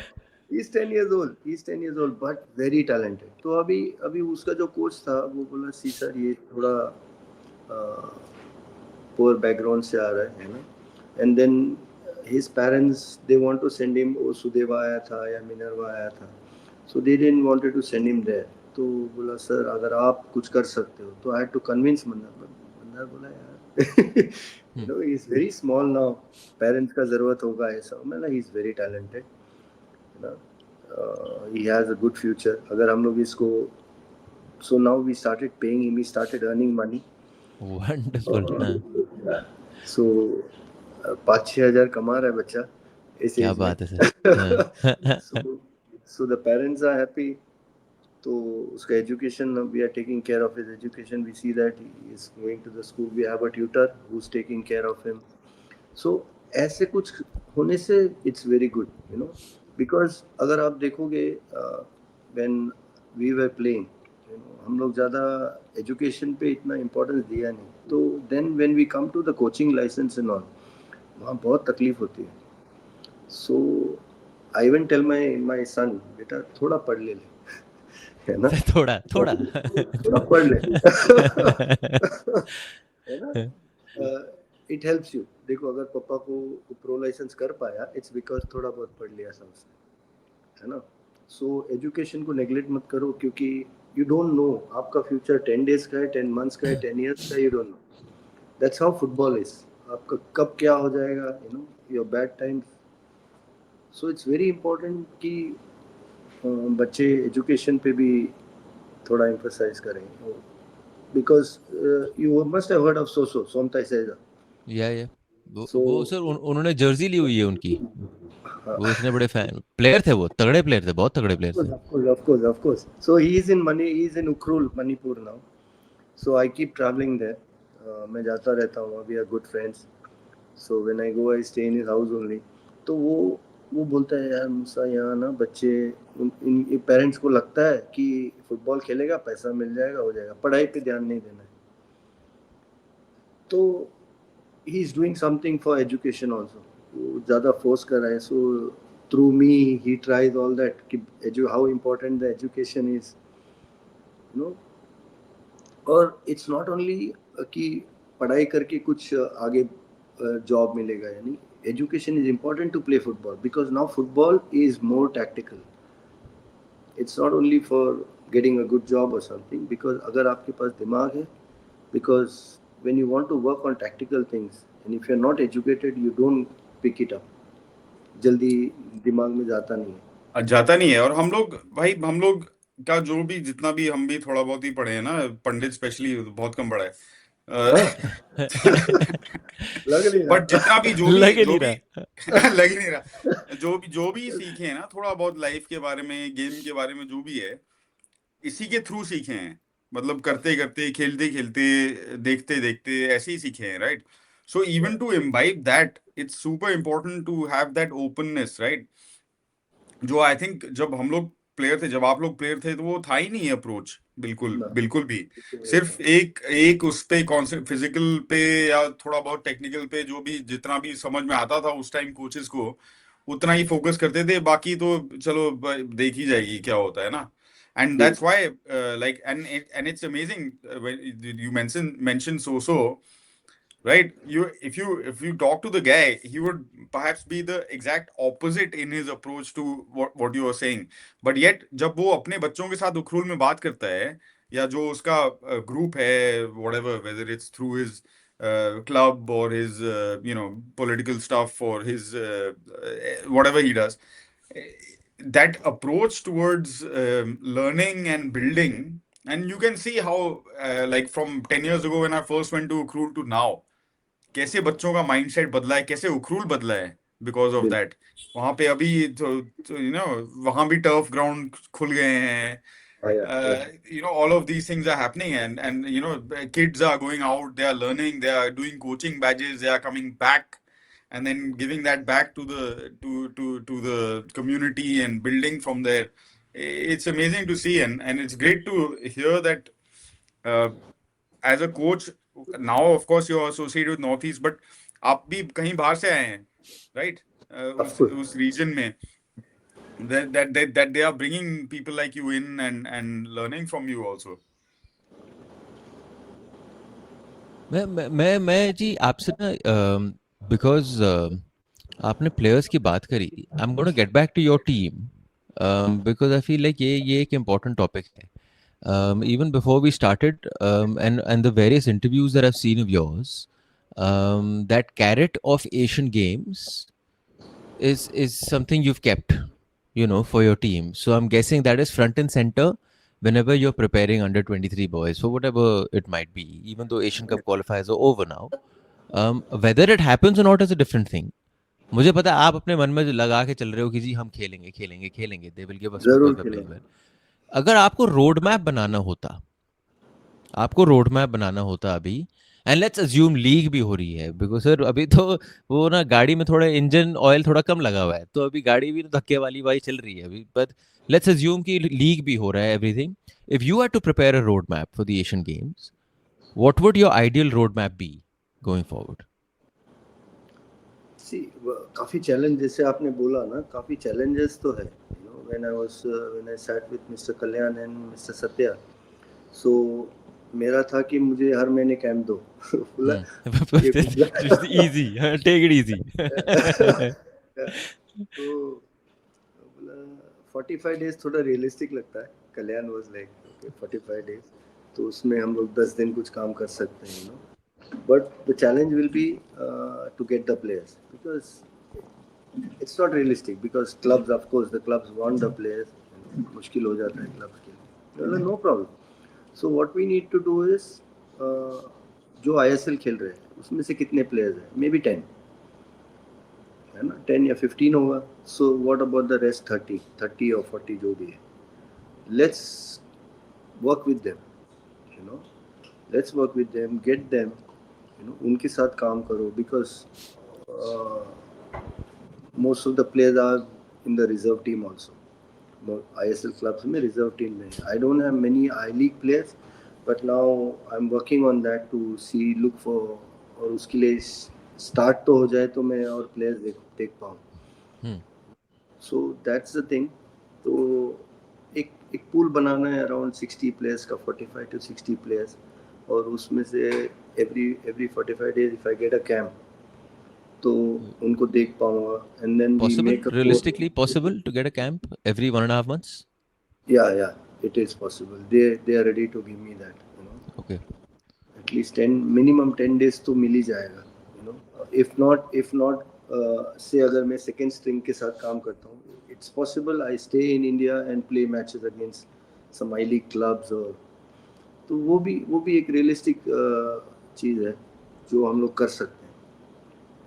he's 10 years old but very talented. तो अभी उसका जो कोच था वो बोला, सी सर ये थोड़ा poor background से आ रहा है ना. And then his parents, they want to send him, वो सुदेवा आया था या मिनर्वा आया था, so they didn't wanted to send him there. तो बोला सर अगर आप कुछ कर सकते हो, तो I had to convince Mandar बोला यार you know, he is very small now, parents का ज़रूरत होगा ऐसा. मैंने he is very talented, you know, he has a good future. अगर हम लोग इसको, so now we started paying him, he started earning money. Wonderful. So 5-6 हजार कमा रहा है बच्चा. क्या बात है sir. So the parents are happy. तो उसका education, we are taking care of his education. We see that he is going to the school. We have a tutor who's taking care of him. So ऐसे कुछ होने से it's very good, you know, because अगर आप देखोगे when we were playing, you know, हम लोग ज़्यादा एजुकेशन पे इतना इम्पोर्टेंस दिया नहीं. तो then when we come to the coaching license and all, वहाँ बहुत तकलीफ होती है. So I even tell my son, बेटा थोड़ा पढ़ ले, है ना, थोड़ा पढ़ ले, है ना. It helps you. देखो अगर पापा को प्रो लाइसेंस कर पाया, इट्स बिकॉज थोड़ा बहुत पढ़ लिया था उसने, है ना. सो एजुकेशन को नेग्लेक्ट मत करो, क्योंकि यू डोंट नो आपका फ्यूचर 10 days का है, 10 months का है, 10 years का, you don't know. That's how football is. आपका कब क्या हो जाएगा, you know, your bad times. So it's very important कि बच्चे एजुकेशन पे भी थोड़ा एम्फसाइज करें, because you must have heard of Somatai Shaiza. या वो सर उन्होंने जर्सी ली हुई है उनकी. हाँ. वो इतने बड़े फैन प्लेयर थे, वो तगड़े प्लेयर थे, बहुत तगड़े प्लेयर थे. Of course. So he is in Ukhrul, Manipur now. So I keep traveling there. मैं जाता रहता हूँ. We are good friends. So when I go, I stay in his house only. तो वो बोलता है यार मूसा यहाँ ना बच्चे इन पेरेंट्स को लगता है कि फुटबॉल खेलेगा पैसा मिल जाएगा हो जाएगा, पढ़ाई पे ध्यान नहीं देना है. तो he is doing something for education also. वो ज़्यादा फोर्स कर रहा है. So through me he tries all that कि how important the education is, you know. और इट्स नॉट ओनली कि पढ़ाई करके कुछ आगे जॉब मिलेगा, यानी education is important to play football because now football is more tactical. It's not only for getting a good job और something, because अगर आपके पास दिमाग है, because when you want to work on tactical things and if you're not educated you don't pick it up. जल्दी दिमाग में जाता नहीं है. जाता नहीं है. और हम लोग भाई, हम लोग का जो भी जितना भी हम भी थोड़ा बहुत ही पढ़े हैं ना, पंडित स्पेशली बहुत कम पढ़ा है. लग नहीं बट जितना भी लग ही नहीं रहा. लग ही नहीं रहा, जो भी सीखे हैं ना थोड़ा बहुत लाइफ के बारे में, गेम के बारे में, जो भी है इसी के थ्रू सीखे हैं. मतलब करते करते, खेलते खेलते, देखते देखते ऐसे ही सीखे हैं, right. So even to imbibe that, it's super important to have that openness, right. जो आई थिंक जब हम लोग प्लेयर थे, जब आप लोग प्लेयर थे, तो वो था ही नहीं अप्रोच, बिल्कुल ना. बिल्कुल भी. सिर्फ एक उस पे कॉन्सेप्ट, फिजिकल पे या थोड़ा बहुत टेक्निकल पे, जो भी जितना भी समझ में आता था उस टाइम कोचेस को, उतना ही फोकस करते थे. बाकी तो चलो देख ही जाएगी क्या होता है ना. And that's why like and it's amazing when you mention so, right. If you talk to the guy, he would perhaps be the exact opposite in his approach to what you are saying. But yet जब वो अपने बच्चों के साथ उखरूल में बात करता है, या जो उसका ग्रुप है, whatever, whether it's through his club or his political stuff or his whatever he does, that approach towards learning and building. And you can see how like from 10 years ago when I first went to Ukhrul to now, कैसे बच्चों का mindset बदला है, कैसे उखरूल बदला है because of that. वहां पे अभी वहां भी टर्फ ग्राउंड खुल गए हैं. All of these things are happening, and kids are going out, they are learning, they are doing coaching badges, they are coming back and then giving that back to the community and building from there. It's amazing to see, and it's great to hear that as a coach. Now of course you're associated with Northeast, but आप भी कहीं बाहर से आए हैं, right? उस region में, that they are bringing people like you in and learning from you also. मैं जी आपसे ना बिकॉज आपने प्लेयर्स की बात करी, I am gonna get back to your team because I feel like ये एक इम्पॉर्टेंट टॉपिक है. Even before we started, and the various interviews that I've seen of yours, that carrot of Asian Games is something you've kept, for your team. So I'm guessing that is front and center whenever you're preparing under 23 boys for whatever it might be, even though Asian Cup qualifiers are over now. Whether it happens or not is a different thing. मुझे पता है आप अपने मन में लगा के चल रहे हो कि जी हम खेलेंगे खेलेंगे खेलेंगे, they will give us जरूर because we're playing खेलेंगे. well. अगर आपको रोड मैप बनाना होता अभी, एंड लेट्स अज्यूम लीग भी हो रही है, बिकॉज सर अभी तो वो ना गाड़ी में थोड़ा इंजन ऑयल थोड़ा कम लगा हुआ है, तो अभी गाड़ी भी धक्के वाली चल रही है अभी. बट लेट्स अज्यूम कि लीग भी हो रहा है, everything. If you had to prepare a road map for the Asian games, what would your ideal road map be going forward? काफी चैलेंज, जैसे आपने बोला ना, काफी चैलेंजेस तो है. when I sat with Mr. Kalyan and Mr. Satya, so मेरा था कि मुझे हर महीने कैंप दो. बोला इजी, टेक इट इजी. तो बोला 45 डेज थोड़ा रियलिस्टिक लगता है. कल्याण वाज लाइक 45 डेज, तो उसमें हम लोग 10 दिन कुछ काम कर सकते हैं, but the challenge will be to get the players, because it's not realistic, because clubs, of course the clubs want the players. मुश्किल हो जाता है clubs के लिए. No problem. So what we need to do is जो ISL खेल रहे हैं उसमें से कितने players हैं, maybe 10, है ना, 10 या 15 होगा. So what about the rest 30 और 40 जो भी है. Let's work with them, you know, let's work with them, get them, you know, उनके साथ काम करो. Because most of the players are in the reserve team also. ISL clubs में reserve team में. I don't have many I league players, but now I am working on that to see look for. और उसके लिए start तो हो जाए तो मैं और प्लेयर्स देख पाऊँ. So that's the thing. तो एक पूल बनाना है अराउंड 60 प्लेयर्स का, 45 to 60 प्लेयर्स. और उसमें से every 45 days if I get a camp तो उनको देख पाऊंगा. एंड देन वी Possible, मेक अ realistically possible to get a camp every 1.5 months? Yeah, it is possible. They are ready to give me that, you know. Okay. At least 10 minimum 10 days तो मिल ही जाएगा, you know. If not say अगर मैं second string के साथ काम करता हूँ, it's possible I stay in India and play matches against some I League clubs. और तो वो भी एक realistic चीज़ है जो हम लोग कर सकते हैं,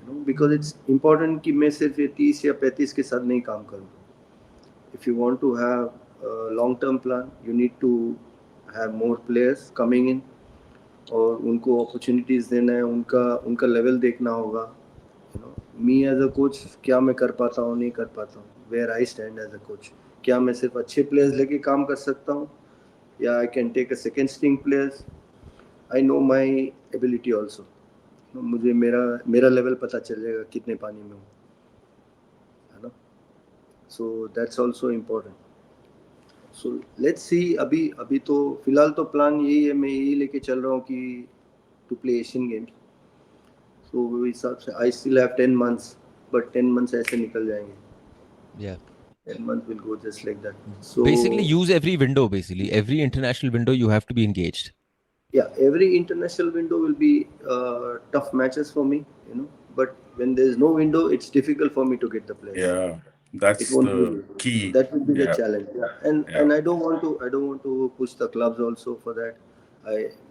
you know, because it's important कि मैं सिर्फ 30 या 35 के साथ नहीं काम करूँ. If you want to have a long-term plan, you need to have more players coming in. और उनको opportunities देना है, उनका level देखना होगा. You know, me as a coach क्या मैं कर पाता हूँ नहीं कर पाता हूँ. Where I stand as a coach. क्या मैं सिर्फ अच्छे players लेके काम कर सकता हूँ या I can take a second string players. I know my ability also. मुझे मेरा level पता चल जाएगा कितने पानी में हूँ, है ना. So that's also important. So let's see. अभी तो फिलहाल तो प्लान यही है, मैं यही लेके चल रहा हूँ कि to play Asian Games. So वो हिसाब से I still have 10 months, but 10 months ऐसे निकल जाएंगे. Yeah. 10 months will go just like that. So Basically, use every window. Basically, every international window you have to be engaged. yeah, every international window will be tough matches for me, you know. But when there is no window, it's difficult for me to get the players. Yeah, It that's won't the be. key. That will be the Yeah. challenge. Yeah. Yeah. And I don't want to push the clubs also for that.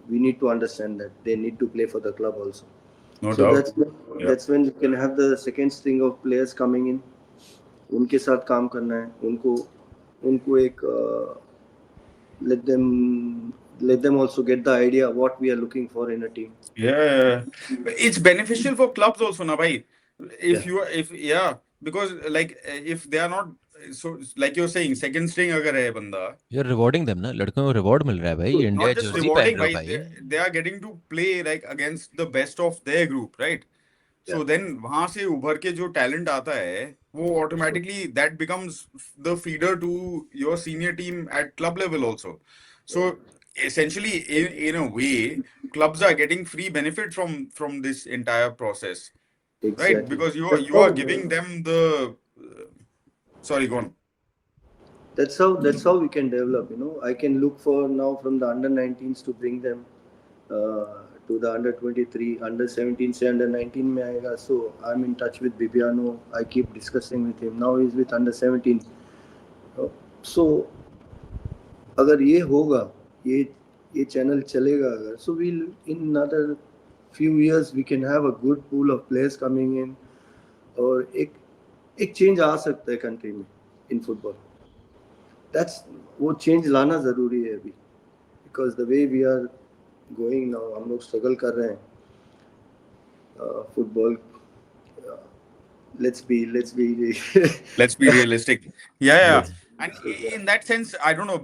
We need to understand that they need to play for the club also. No So doubt. Yeah. that's when you can have the second string of players coming in. उनके साथ काम करना है, उनको एक let them also get the idea what we are looking for in a team. Yeah, it's beneficial for clubs also, na bhai. Yeah. Because like if they are not, so like you're saying, second string अगर है बंदा, You're rewarding them, ना. लड़कों को reward मिल रहा है भाई. Good. India not just jersey पहन rewarding, रहे हो bhai, भाई. they are getting to play like against the best of their group, right? So Yeah. then वहां से उभर के जो talent आता है, वो automatically that becomes the feeder to your senior team at club level also. So essentially, in a way, clubs are getting free benefit from this entire process, right? Exactly. Because you are giving them the sorry, go on. That's how we can develop. You know, I can look for now from the under 19s to bring them to the under 23, under 17 से under 19 में आएगा. So I'm in touch with Bibiano. I keep discussing with him. Now he's with under 17. So अगर ये होगा, ये channel चलेगा अगर, so we'll in another few years we can have a good pool of players coming in. और एक change आ सकता है country में in football. वो चेंज लाना ज़रूरी है अभी, because the way we are going now, हम लोग स्ट्रगल कर रहे हैं football. Let's be realistic. Yeah. Yeah. And in that sense, I don't know.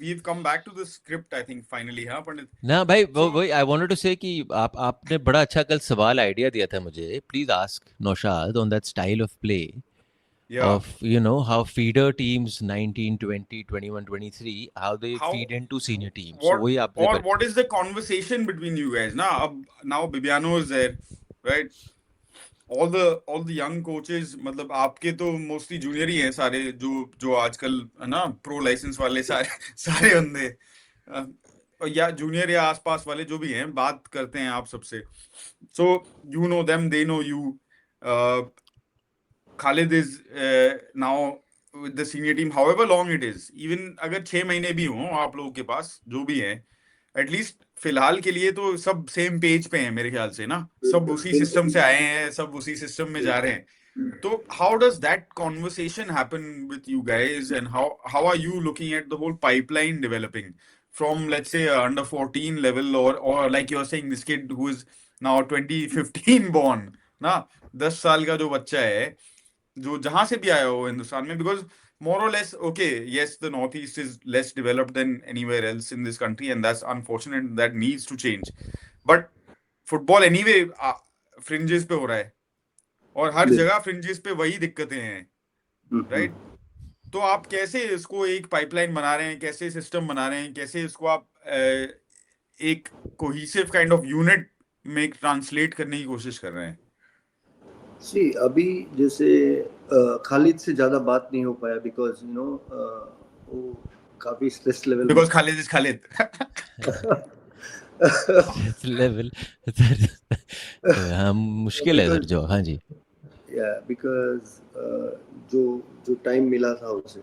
We've come back to the script, I think, finally, huh, Pandit? ना भाई So- वही आई wanted to से कि आपने बड़ा अच्छा कल सवाल आइडिया दिया था मुझे. Please ask Naushad on that style of play Yeah. of how feeder teams 19 20 21 23 how they How- feed into senior teams. So वही आपने what is the conversation between you guys? Now Bibiano is there, right? All the young coaches, मतलब आपके तो mostly junior ही हैं सारे, जो आजकल है ना प्रो लाइसेंस वाले सारे बंदे, या जूनियर या आसपास वाले जो भी हैं, बात करते हैं आप सबसे. So you know them, they know you. Khalid is now with the senior team, however long it is, even अगर 6 महीने भी हों आप लोगों के पास, जो भी हैं, एटलीस्ट फिलहाल के लिए तो सब सेम पेज पे हैं मेरे ख्याल से ना. सब उसी सिस्टम से आए हैं, सब उसी सिस्टम में जा रहे हैं. So how does that conversation happen with you guys, and how are you looking at the whole pipeline developing from, let's say, a under 14 level, or like you're saying, this kid who is now 2015 born, ना 10 साल का जो बच्चा है, जो जहां से भी आया हो हिंदुस्तान में, because more or less, okay, yes, the northeast is less developed than anywhere else in this country, and that's unfortunate, that needs to change, but football anyway fringes पे हो रहा है, और हर बिल्कुल। जगह फ्रिंजेस पे वही दिक्कतें हैं, राइट? तो आप कैसे इसको एक पाइपलाइन बना रहे हैं, कैसे सिस्टम बना रहे हैं, कैसे इसको आप एक कोहिसिव काइंड ऑफ यूनिट में ट्रांसलेट करने की कोशिश कर रहे हैं? सी अभी जैसे खालिद से ज़्यादा बात नहीं हो पाया बिकॉज यू नो वो काफ़ी stress level because Khalid is Khalid. Level हम मुश्किल है सर जो, हाँ जी। या बिकॉज जो जो टाइम मिला था उसे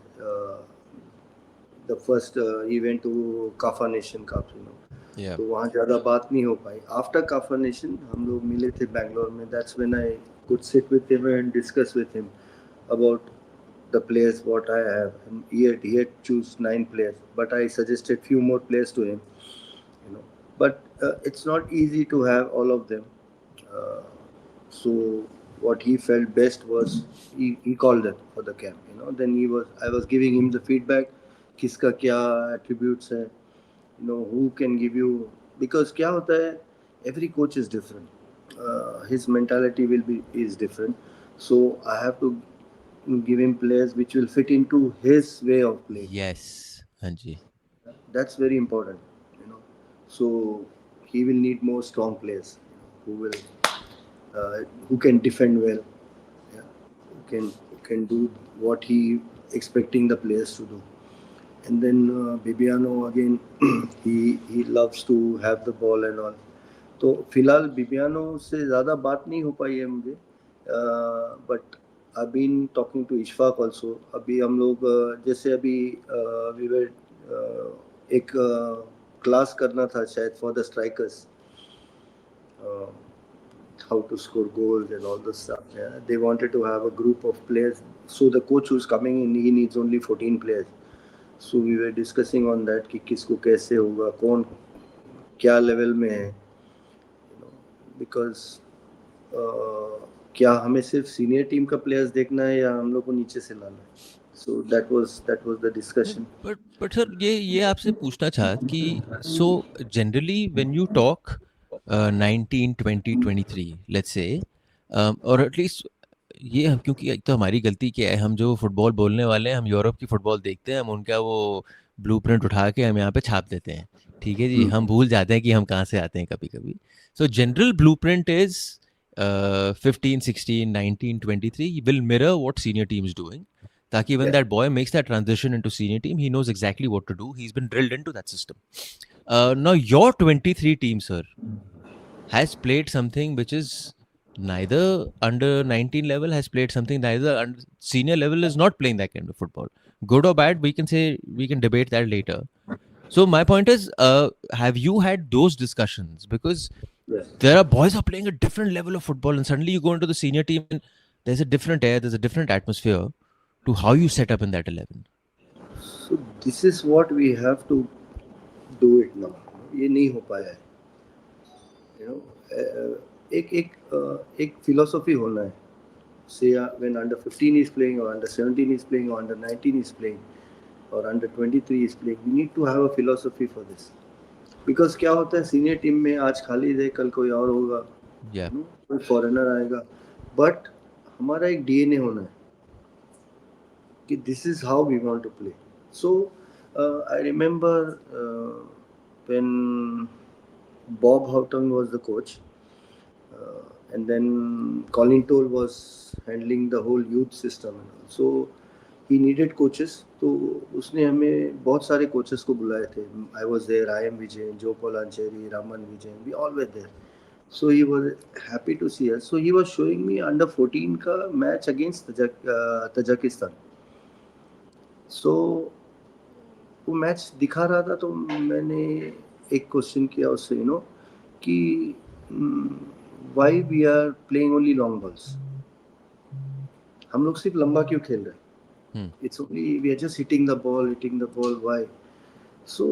the first event to CAFA nation cup, you know, Yeah. तो वहाँ ज़्यादा बात नहीं हो पाई। आफ्टर काफा नेशन हम लोग मिले थे बैंगलोर में, that's when I could sit with him and discuss with him about the players what I have. And he had choose 9 players, but I suggested few more players to him. You know, but it's not easy to have all of them. Uh, so what he felt best was he called it for the camp. You know, then I was giving him the feedback. किसका क्या attributes है, you know, who can give you, because क्या होता है, every coach is different. His mentality is different. So I have to give him players which will fit into his way of playing. Yes, हाँ जी। That's very important, you know. So he will need more strong players, you know, who can defend well, yeah, who can do what he expecting the players to do. And then Bibiano again, he loves to have the ball and all. तो फिलहाल Bibiano से ज़्यादा बात नहीं हो पाई है मुझे, but I been talking to Ishfaq also. अभी हम लोग जैसे अभी वी वर एक क्लास करना था शायद for the strikers, how to score goals and all this stuff. Yeah, they wanted to have a group of players. So the coach who's coming in, he needs only 14 players. So we were discussing on that कि किसको कैसे होगा, कौन क्या level में है, because क्या हमें सिर्फ सीनियर टीम का प्लेयर्स देखना है या हम लोग को नीचे से लाना है. So that was the discussion. But sir ये आपसे पूछना चाहा कि so generally when you talk 19 20 23 let's say, और एटलीस्ट ये हम, क्योंकि एक तो हमारी गलती क्या है, हम जो फुटबॉल बोलने वाले हैं, हम यूरोप की फुटबॉल देखते हैं, हम उनका वो ब्लूप्रिंट उठा के हम यहाँ पे छाप देते हैं, ठीक है जी, हम भूल जाते हैं कि हम कहाँ से आते हैं कभी कभी. सो general blueprint is 15 16 19 23 will mirror what senior team is doing, ताकि when that boy makes that transition into senior team, he knows exactly what to do. He's been drilled into that system. Now your 23 team, sir, has played something which is neither under 19 level, has played something neither under senior level, is not playing that kind of football. Good or bad, we can debate that later. So my point is, have you had those discussions? Because there are boys are playing a different level of football, and suddenly you go into the senior team and there's a different air, there's a different atmosphere to how you set up in that 11. So this is what we have to do it now. ये नहीं हो पाया है, you know. एक philosophy होना है. Say when under 15 is playing, or under 17 is playing, or under 19 is playing, or under 23 is playing, we need to have a philosophy for this. Because क्या होता है, सीनियर टीम में आज खालिद है, कल कोई और होगा, कोई फॉरेनर आएगा, बट हमारा एक डीएनए होना है कि this is how we want to play. So I remember when Bob Houghton was the coach, and then Colin Toll was handling the whole youth system. So he needed coaches, तो उसने हमें बहुत सारे coaches को बुलाए थे. I was there, I am Vijay, Joe Polancheri, Raman Vijay, we all were there. So he was happy to see us. So he was showing me under 14 का match against Tajikistan. So वो match दिखा रहा था, तो मैंने एक question किया उससे, यू नो, कि why we are playing only long balls. हम लोग सिर्फ लंबा क्यों खेल रहे हैं? It's only we are just hitting the ball. Why? So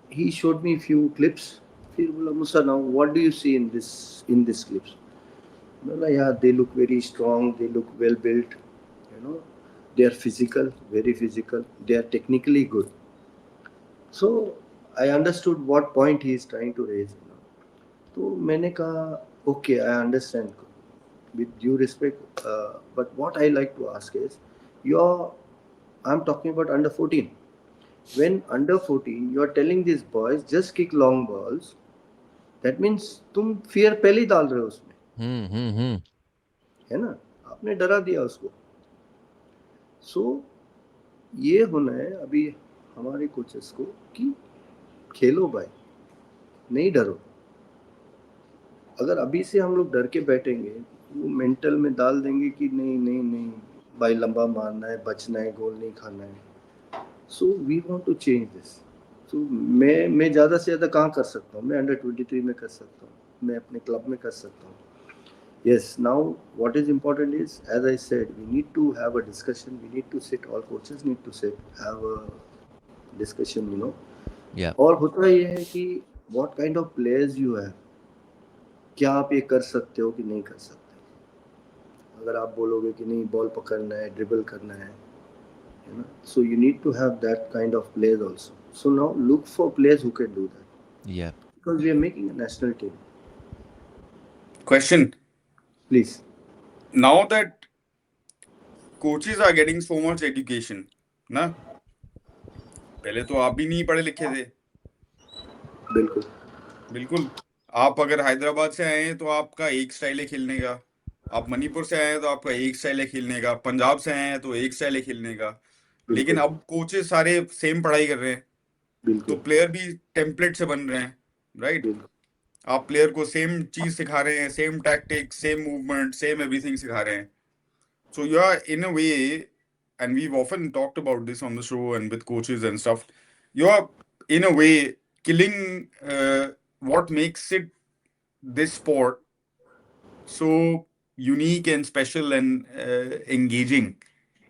he showed me few clips. फिर बोला मुसा, now what do you see in this clips? बोला yeah, they look very strong, they look well built, you know, they are physical, very physical, they are technically good. So I understood what point he is trying to raise. तो मैंने कहा okay, I understand, with due respect, but what I like to ask is, I'm talking about under 14. When under 14 you are telling these boys just kick long balls, that means तुम fear पहले ही डाल रहे हो उसमें, है ना, आपने डरा दिया उसको. सो ये होना है अभी हमारे कोचेस को कि खेलो भाई, नहीं डरो. अगर अभी से हम लोग डर के बैठेंगे, वो मेंटल में डाल देंगे कि नहीं नहीं नहीं भाई, लंबा मारना है, बचना है, गोल नहीं खाना है. So we want to change this. So मैं ज़्यादा से ज़्यादा कहाँ कर सकता हूँ? मैं अंडर 23 में कर सकता हूँ, मैं अपने क्लब में कर सकता हूँ. Yes, now what is important is, as I said, we need to have a discussion. We need to sit. All coaches need to sit, have a discussion. Yeah. और होता ये है कि what kind of players you have. क्या आप ये कर सकते हो कि नहीं कर सकते? अगर आप बोलोगे कि नहीं, बॉल पकड़ना है, ड्रिबल करना है ना, so you need to have that kind of players also. So now look for players who can do that. Yeah. Because we are making a national team. Question. Please. Now that coaches are getting so much education, ना, पहले तो आप भी नहीं पढ़े लिखे थे. बिल्कुल. बिल्कुल. आप अगर हैदराबाद से आए हैं तो आपका एक स्टाइल है खेलने का. आप मणिपुर से आए हैं तो आपका एक स्टाइल है खेलने का. पंजाब से आए हैं तो एक स्टाइल है खेलने का. लेकिन अब कोचेस सारे सेम पढ़ाई कर रहे हैं, तो प्लेयर भी टेम्पलेट से बन रहे हैं, राइट? आप प्लेयर को सेम चीज सिखा रहे हैं, same tactic, same movement, same everything सिखा रहे हैं. So you are in a way, and we've often talked about this on the show and with coaches and stuff, you are in a way killing what makes it this sport so unique and special and engaging,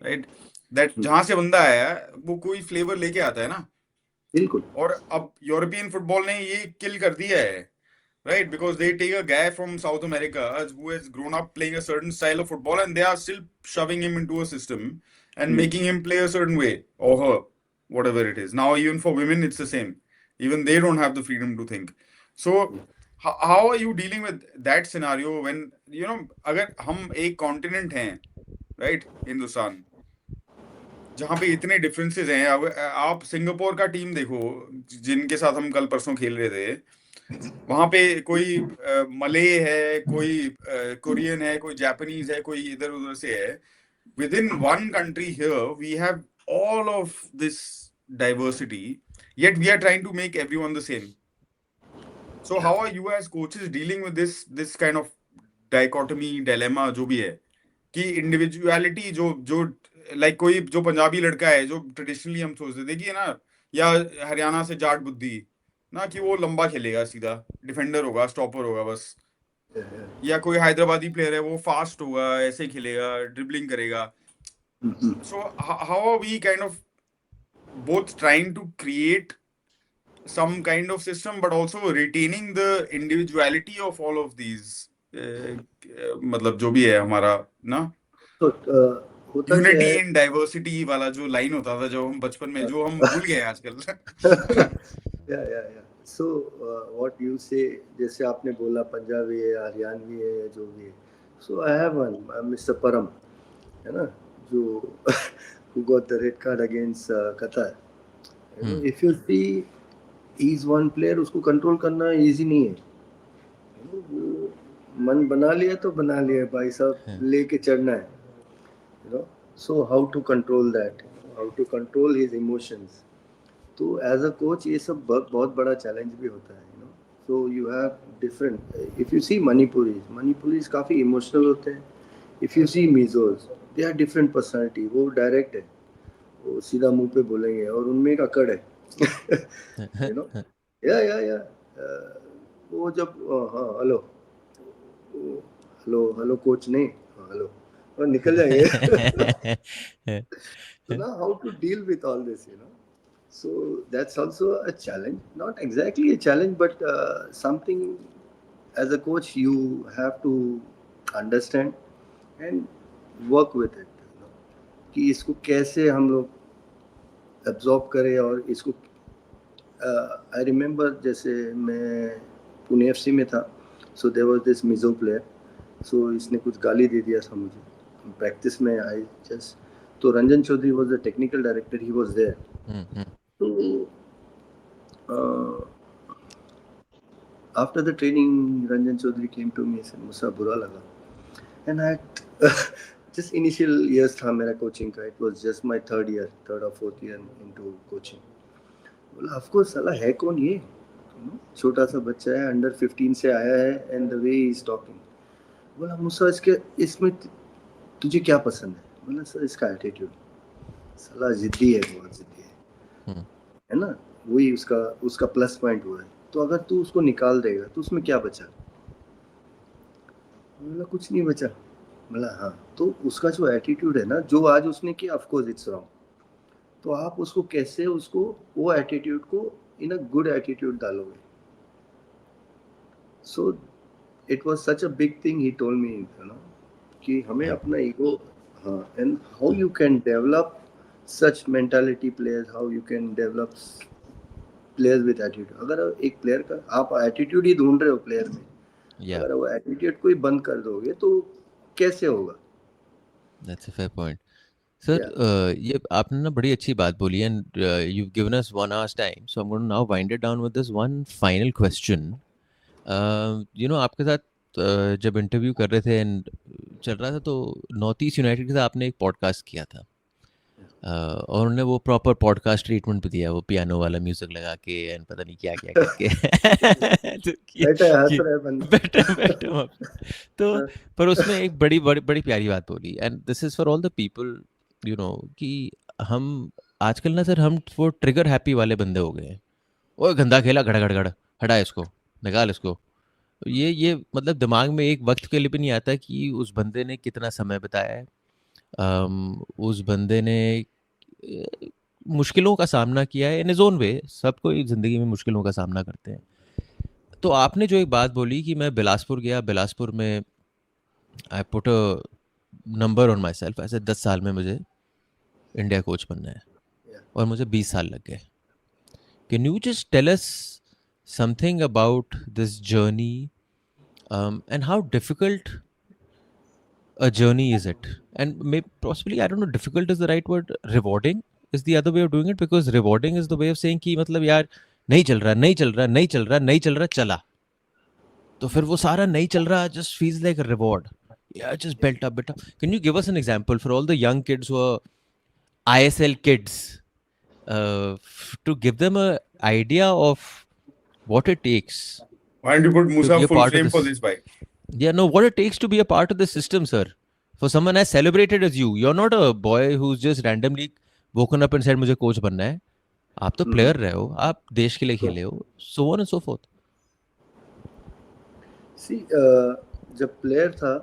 right? That जहां से बंदा आया वो कोई flavour लेके आता है ना. बिल्कुल. और अब यूरोपियन फुटबॉल ने ये किल कर दिया है, right? Because they take a guy from South America who has grown up playing a certain style of football, and they are still shoving him into a system and making him play a certain way, or her, whatever it is. Now, even for women, it's the same. Even they don't have the freedom to think. So, how are you dealing with that scenario when, अगर हम एक continent हैं, right? Hindustan, जहाँ पे इतने differences हैं. अब आप सिंगापुर का टीम देखो, जिनके साथ हम कल परसों खेल रहे थे. वहां पे कोई मले है, कोई कोरियन है, कोई जापानीज है, कोई इधर उधर से है. Within one country here we have all of this diversity, yet we are trying to make everyone the same. So how are you as coaches dealing with this kind of dichotomy dilemma जो भी है, कि individuality जो like कोई जो पंजाबी लड़का है, जो ट्रेडिशनली हम सोचते देखिए ना, या हरियाणा से जाट बुद्धि ना, कि वो लंबा खेलेगा, सीधा डिफेंडर होगा, स्टॉपर होगा बस. या कोई हैदराबादी प्लेयर है, वो फास्ट होगा, ऐसे खेलेगा, ड्रिबलिंग करेगा. So how are we kind of both trying to create some kind of system but also retaining the individuality of all of these, मतलब जो भी है हमारा ना, तो होता क्या यूनिटी है, इन डाइवर्सिटी वाला जो लाइन होता था जो हम बचपन में, जो हम भूल गए आजकल. या सो व्हाट यू से, जैसे आपने बोला पंजाबी है, हरियाणवी है, या जो भी है. सो आई हैव वन मिस्टर परम, है ना, जो who got the red card against Qatar. If you see, he's one player, उसको कंट्रोल करना इजी नहीं है. वो मन बना लिया तो बना लिया भाई साहब, लेके चढ़ना है. So how to control that, how to control his emotions. तो एज अ कोच ये सब बहुत बड़ा चैलेंज भी होता है. So you have different, if you see Manipuris काफ़ी इमोशनल होते हैं. If you see Mizos, they are different personality. वो डायरेक्ट है, वो सीधा मुंह पे बोलेंगे, और उनमें एक अकड़ है. या वो जब हाँ हेलो हेलो हेलो कोच नहीं, हेलो और निकल जाएंगे. So now how to deal with all this, you know? So that's also a challenge. Not exactly a challenge, but something as a coach you have to understand and work with it. You know? कि इसको कैसे हम लोग absorb करें और इसको I remember जैसे मैं पुणे एफसी में था. So there was this Mizo player. So इसने कुछ गाली दे दिया था मुझे प्रैक्टिस में. आई जस्ट तो Ranjan Chaudhary was the technical director. He was there. तो after the training Ranjan Chaudhary came to me and मुझे बुरा लगा. And I just initial years था मेरा कोचिंग का. It was just my third और फोर्थ ईयर इनटू कोचिंग. बोला ऑफ कोर्स साला है कौन ये, छोटा सा बच्चा है, अंडर 15 से आया है and the way he is talking. बोला मूसा इसमें तुझे क्या पसंद है. बोला सर इसका एटीट्यूड. साला जिद्दी है, बहुत जिद्दी है ना. वही उसका प्लस पॉइंट हुआ है. तो अगर तू उसको निकाल देगा तो उसमें क्या बचा. बोला कुछ नहीं बचा. बोला हाँ, तो उसका जो एटीट्यूड है ना, जो आज उसने किया, ऑफ कोर्स इट्स रॉन्ग. तो आप उसको कैसे वो एटीट्यूड को इन अ गुड एटीट्यूड डालोगे. So it was such a big thing he told me, you know, कि हमें अपना ईगो, हाँ, and how you can develop such mentality players, how you can develop players with attitude. अगर एक player का आप attitude ही ढूंढ रहे हो प्लेयर में, अगर वो एटीट्यूड को ही बंद कर दोगे तो कैसे होगा. That's a fair point. Sir ये आपने ना बड़ी अच्छी बात बोली and you given us 1 hour's time, so I am going to now wind it down with this one final question. You know आपके साथ जब इंटरव्यू कर रहे थे एंड चल रहा था तो नॉर्थ ईस्ट यूनाइटेड के साथ आपने एक पॉडकास्ट किया था. और उन्होंने वो प्रॉपर पॉडकास्ट ट्रीटमेंट भी दिया, वो पियानो वाला म्यूजिक लगा के एंड पता नहीं क्या क्या करके. बैठा तो पर उसमें एक बड़ी बड़ी बड़ी प्यारी बात बोली and this is for all the people, you know, कि हम आजकल ना सर हम वो ट्रिगर हैप्पी वाले बंदे हो गए हैं. ओए गंदा खेला, घड़ घड़ घड़, हटा इसको, निकाल इसको. ये मतलब दिमाग में एक वक्त के लिए भी नहीं आता कि उस बंदे ने कितना समय बिताया है. उस बंदे ने मुश्किलों का सामना किया है इन इज ओन वे. सबको ज़िंदगी में मुश्किलों का सामना करते हैं. तो आपने जो एक बात बोली कि मैं बिलासपुर गया, बिलासपुर में I put a number on my self, ऐसे 10 साल में मुझे इंडिया कोच बनना है और मुझे 20 साल लग गए. Can you just tell us something about this journey and how difficult a journey is it, and maybe possibly I don't know, difficult is the right word, rewarding is the other way of doing it, because rewarding is the way of saying कि मतलब यार नहीं चल रहा नहीं चल रहा नहीं चल रहा नहीं चल रहा चला, तो फिर वो सारा नहीं चल रहा just feels like a reward. Yeah, just built up. Can you give us an example for all the young kids who are ISL kids, to give them a idea of what it takes Why don't you put to Musa be a full part of frame for this. this bike? Yeah, no, what it takes to be a part of the system, sir. For someone as celebrated as you, you're not a boy who's just randomly woken up and said मुझे coach बनना है. आप तो player रहे हो, आप देश के लिए खेले हो, so on and so forth. See, जब प्लेयर था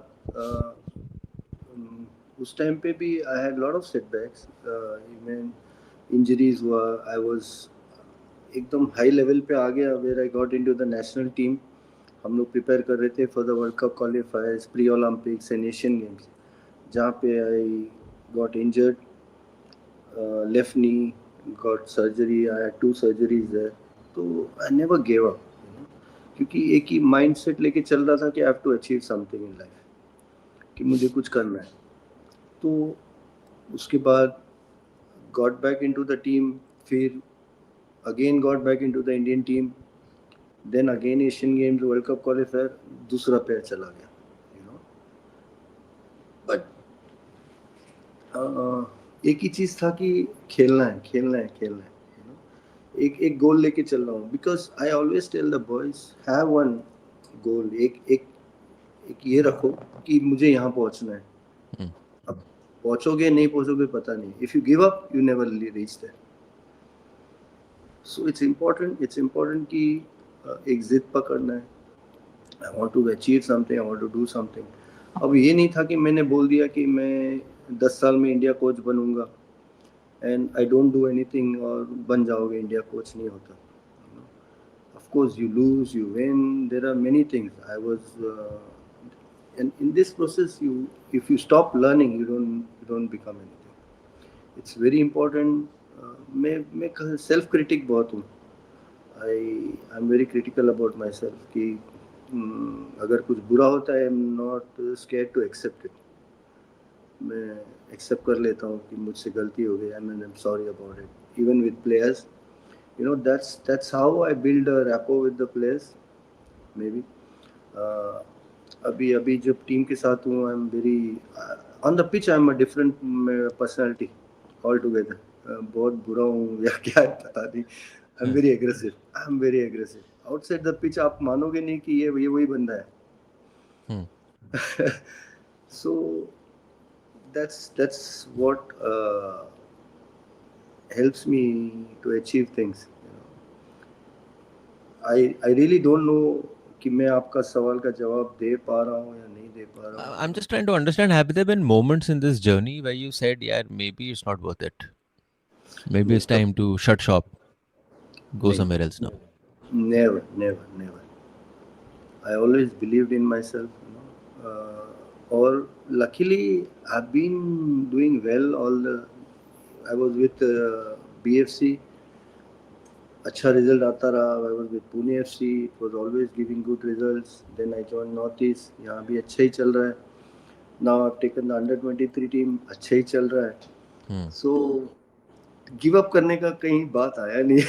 उस टाइम पे भी I had lot of setbacks. Even injuries हुआ. आई वाज एकदम हाई लेवल पे आ गया where I got into the national team. हम लोग प्रिपेयर कर रहे थे for the world cup qualifiers, pre Olympics and Asian games, जहाँ पे I got injured, left knee, got surgery. I had 2 surgeries there. तो आई नेवर गिव अप, क्योंकि एक ही माइंडसेट लेके चल रहा था कि I have to achieve something in life, कि मुझे कुछ करना है. तो उसके बाद got back into the team, फिर again got back into the Indian team, then again Asian games, world cup qualifier, दूसरा पैर चला गया, यू नो. बट एक ही चीज़ था कि खेलना है खेलना है खेलना है, you know? एक गोल लेके चल रहा हूँ. Because I always tell the boys, have one goal. एक ये रखो कि मुझे यहाँ पहुँचना है. अब पहुँचोगे नहीं पहुँचोगे पता नहीं. If you give up you never reach there. So it's important कि एक जिद पकड़ना है. I want to achieve something, I want to do something. अब ये नहीं था कि मैंने बोल दिया कि मैं 10 साल में इंडिया कोच बनूंगा and I don't do anything और बन जाओगे इंडिया कोच, नहीं होता. Of course, you lose, you win. There are many things. And in this process, if you stop learning, you don't become anything. It's very important. मैं self critic बहुत हूँ. I'm very critical about myself कि अगर कुछ बुरा होता है, I'm not scared to accept it. मैं accept कर लेता हूँ कि मुझसे गलती हो गई and I'm sorry about it. Even with players, that's how I build a rapport with the players. Maybe अभी जब टीम के साथ हूँ, I am very on the pitch, I am a different personality all together. बहुत बुरा हूँ या क्या है पता नहीं. I am very aggressive. Outside the pitch आप मानोगे नहीं कि ये वही बंदा है. So that's what helps me to achieve things. I really don't know कि मैं आपका सवाल का जवाब दे पा रहा हूँ या नहीं दे पा रहा हूँ. I'm just trying to understand, have there been moments in this journey where you said, yeah, maybe it's not worth it? Maybe it's time to shut shop, go नहीं, somewhere else now. never. I always believed in myself, or luckily I've been doing well. I was with BFC, अच्छा result आता रहा. I was with Pune FC, it was always giving good results. Then I joined Northeast, यहाँ भी अच्छा ही चल रहा है. Now I've taken the under-23 team, अच्छा ही चल रहा है. So गिव अप करने का कहीं बात आया नहीं.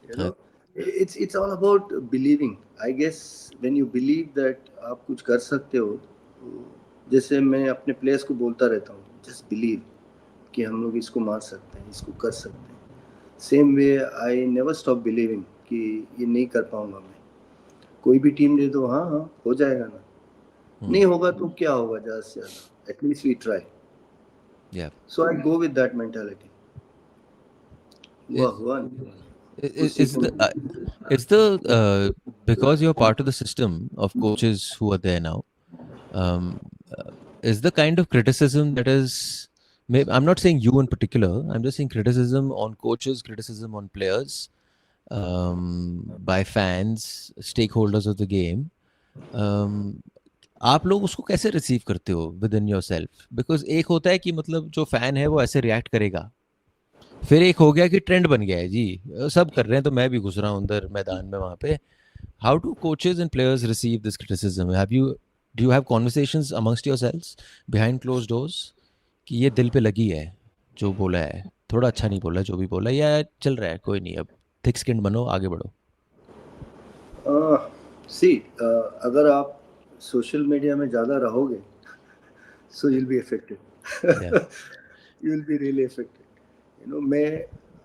you know it's all about believing. I guess when you believe that आप कुछ कर सकते हो, जैसे मैं अपने प्लेयर्स को बोलता रहता हूँ, just believe कि हम लोग इसको मार सकते हैं, इसको कर सकते हैं. Same way I never stop believing कि ये नहीं कर पाऊंगा मैं. कोई भी टीम दे दो, हाँ हो जाएगा ना. नहीं होगा तो क्या होगा, ज़्यादा से ज़्यादा, at least we try. Yeah. So I go with that mentality. हुआ नहीं. कुछ Is सीखो. it's the because you're part of the system of coaches who are there now, um, is the kind of criticism that is, I'm not saying you in particular, I'm just saying criticism on coaches, criticism on players, by fans, stakeholders of the game. आप लोग उसको कैसे receive करते हो with in your self? Because एक होता है कि मतलब जो फैन है वो ऐसे रिएक्ट करेगा, फिर एक हो गया कि ट्रेंड बन गया है जी, सब कर रहे हैं तो मैं भी घुस रहा हूँ अंदर मैदान में वहाँ पे. How do coaches and players receive this criticism? Do you have conversations amongst yourselves behind closed doors कि ये दिल पे लगी है जो बोला है, थोड़ा अच्छा नहीं बोला जो भी बोला, या चल रहा है कोई नहीं, अब थिक स्किन बनो, आगे बढ़ो? सी अगर आप सोशल मीडिया में ज़्यादा रहोगे, so you'll be affected. Yeah. You'll be really affected. मैं